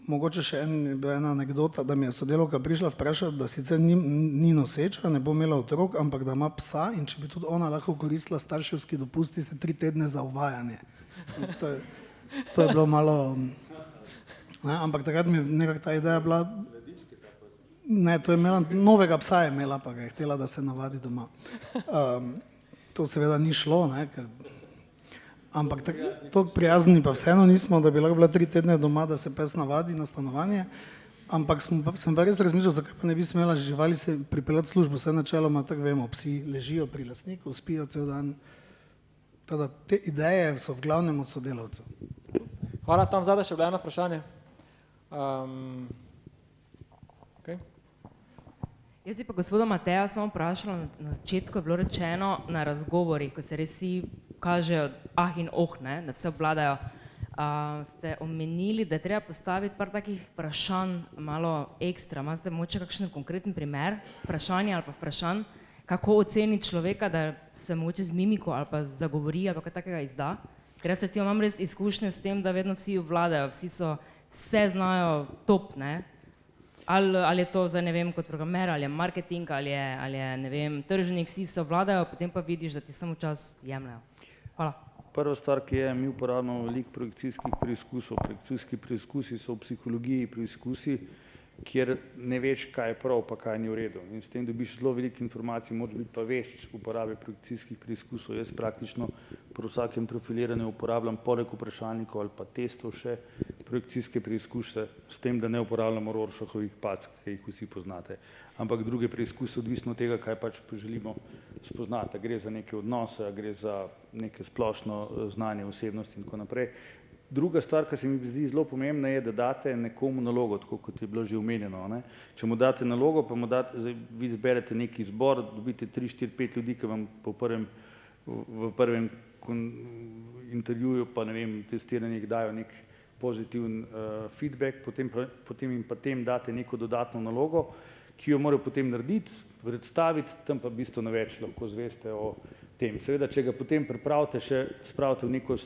D: mogoče še ena anekdota, da mi je sodelavka prišla vprašati, da sicer ni noseča, ne bo imela otrok, ampak da ima psa in če bi tudi ona lahko koristila starševski dopust tiste 3 tedne za uvajanje. To je bilo malo... Ne, ampak takrat mi je nekako ta ideja bila... Ne, to je imela, novega psa je imela, pa ga je htela, da se navadi doma. To seveda ni šlo, ne, ker... Ampak tako prijazni pa vseeno nismo, da bi lahko bila 3 tedne doma, da se pes navadi na stanovanje. Ampak sem pa res razmišljal, zakaj pa ne bi smela živali se pripeljati v službo. Vse načeloma, tako vemo, psi ležijo pri lastniku, spijo cel dan. Teda te ideje so v glavnem od sodelavcev.
A: Hvala, tam zadaj še bilo eno vprašanje. Okay.
I: Jaz bi pa gospoda Mateja samo vprašala, na začetku je bilo rečeno na razgovorih, ko se res vsi kažejo in ne, da vse obvladajo. Ste omenili, da je treba postaviti par takih vprašanj malo ekstra. Imate mogoče kakšen konkreten primer vprašanja ali pa vprašanj, kako oceniti človeka, da se mogoče z mimiko ali pa zagovori ali pa kaj takega izda? Ker jaz recimo imam res izkušnje s tem, da vedno vsi obvladajo, vse znajo top, ne? Ali je to zdaj, ne vem, kot programer, ali je marketing, ali je ne vem, tržnik, vsi se obvladajo, potem pa vidiš, da ti samo čas jemljajo. Hvala.
B: Prva stvar, ki je, mi uporabljamo veliko projekcijskih preizkusov. Projekcijski preizkusi so v psihologiji preizkusi, kjer ne veš, kaj je prav, pa kaj ni v redu. In s tem dobiš zelo veliko informacij, moraš biti pa vešč uporabe projekcijskih preizkusov. Jaz praktično pri vsakem profiliranju uporabljam poleg vprašalnikov ali pa testov še projekcijske preizkuse, s tem, da ne uporabljamo Rorschachovih pack, ki jih vsi poznate, ampak druge preizkuse, odvisno od tega, kaj pač želimo spoznati. Gre za neke odnose, gre za neke splošno znanje osebnosti in tako naprej. Druga stvar, ki se mi zdi zelo pomembna, je, da date nekomu nalogo, tako kot je bilo že omenjeno. Ne? Če mu date nalogo, pa mu date, vi zberete neki izbor, dobite 3, 4, 5 ljudi, ki vam v prvem intervjuju, pa ne vem, testiranjih dajo nek pozitiven feedback, potem jim pa tem date neko dodatno nalogo, ki jo morajo potem narediti, predstaviti, tam pa bistveno več lahko zveste o tem. Seveda, če ga potem pripravite, še spravite v neko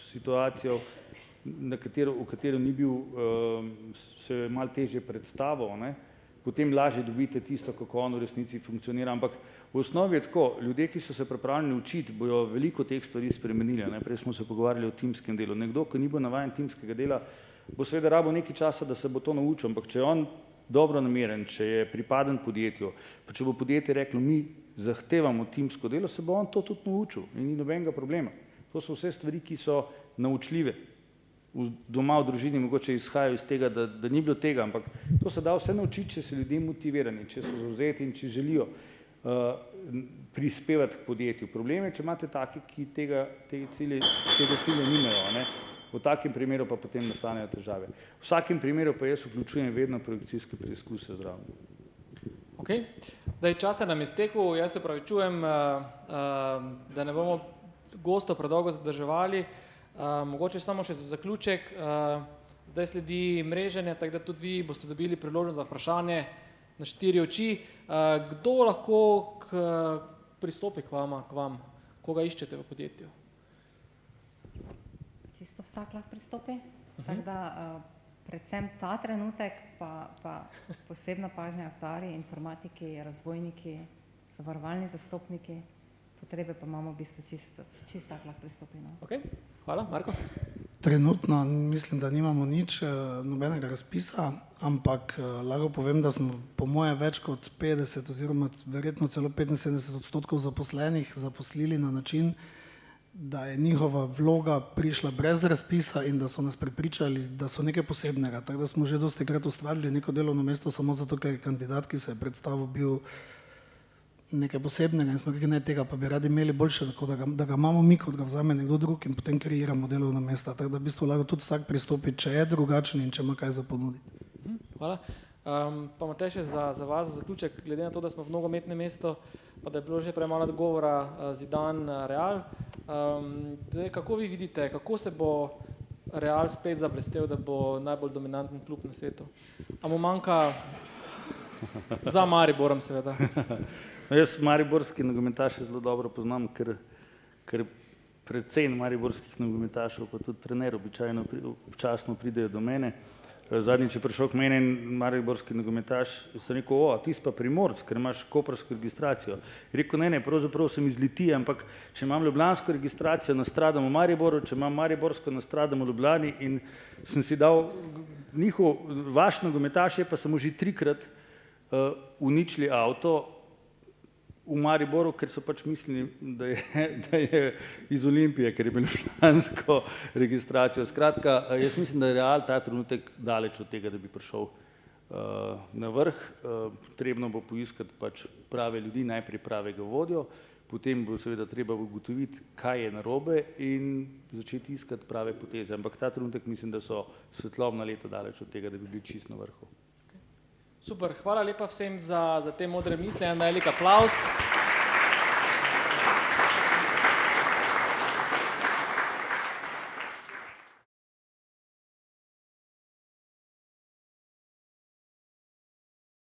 B: situacijo, v katero ni bil, se je malo težje predstavil, ne? Potem lažje dobite tisto, kako on v resnici funkcionira, ampak v osnovi je tako, ljudje, ki so se pripravljeni učiti, bojo veliko teh stvari spremenili. Najprej smo se pogovarjali o timskem delu. Nekdo, ki ni bil navajen timskega dela, bo seveda rabil nekaj časa, da se bo to naučil, ampak če je on dobro nameren, če je pripaden podjetju, pa če bo podjetje reklo, mi zahtevamo timsko delo, se bo on to tudi naučil in ni nobenega problema. To so vse stvari, ki so naučljive. Doma v družini mogoče izhajajo iz tega, da ni bilo tega, ampak to se da vse naučiti, če so ljudje motivirani, če so zavzeti in če želijo prispevati k podjetju. Problem je, če imate taki, ki tega cilja nimajo, ne? V takem primeru pa potem nastanejo težave. V vsakem primeru pa jaz vključujem vedno projekcijske preizkuse zraven.
A: Ok, zdaj čas nam je iztekel, jaz se opravičujem, da ne bomo gostov predolgo zadrževali. Mogoče samo še za zaključek, zdaj sledi mreženje, tako da tudi vi boste dobili priložnost za vprašanje na 4 oči. Kdo lahko pristopi k vam, koga iščete v podjetju?
C: Čisto vsak lahko pristopi, tako da predvsem ta trenutek pa posebna pažnja aktuarji, informatiki, razvojniki, zavarovalni zastopniki, potrebe pa imamo v bistvu čisto vsak lahko pristopi.
A: Ok, hvala. Marko?
D: Trenutno mislim, da nimamo nič, nobenega razpisa, ampak lahko povem, da smo po moje več kot 50 oziroma verjetno celo 75% zaposlenih zaposlili na način, da je njihova vloga prišla brez razpisa in da so nas prepričali, da so nekaj posebnega. Tako da smo že dostikrat ustvarili neko delovno mesto samo zato, ker je kandidat, ki se je predstavil, bil nekaj posebnega in smo rekli, ne, tega pa bi radi imeli boljše, tako da ga imamo mi, kot ga vzame nekdo drug in potem kreiramo delovna mesta. Tako da v bistvu lahko tudi vsak pristopi, če je drugačen in če ima kaj za ponuditi.
A: Hvala. Pa Matej, še za vas, za zaključek, glede na to, da smo v nogometnem mestu, pa da je bilo že prej malo govora Zidane, Real. Kako vi vidite, kako se bo Real spet zablestel, da bo najbolj dominanten klub na svetu? A mu manjka za Mariborom seveda?
B: Jaz mariborski nogometaše zelo dobro poznam, ker predvsej mariborskih nogometašev, pa tudi trener občasno pridejo do mene. Zadnjič je prišel k meni in mariborski nogometaš, sem rekel, ti si pa Primorc, ker imaš koprsko registracijo. Je rekel, ne, pravzaprav sem iz Litije, ampak če imam ljubljansko registracijo, nastradam v Mariboru, če imam mariborsko, nastradam v Ljubljani in sem si dal vaš nogometaš je pa samo že 3-krat uničili avto, v Mariboru, ker so pač mislili, da je iz Olimpije, ker je bilo člansko registracijo. Skratka, jaz mislim, da je Real ta trenutek daleč od tega, da bi prišel na vrh. Potrebno bo poiskati pač prave ljudi, najprej pravega vodjo, potem bo seveda treba ugotoviti, kaj je narobe in začeti iskati prave poteze. Ampak ta trenutek mislim, da so svetlobna leta daleč od tega, da bi bili čist na vrhu.
A: Super, hvala lepa vsem za te modre misli, en velik aplavz.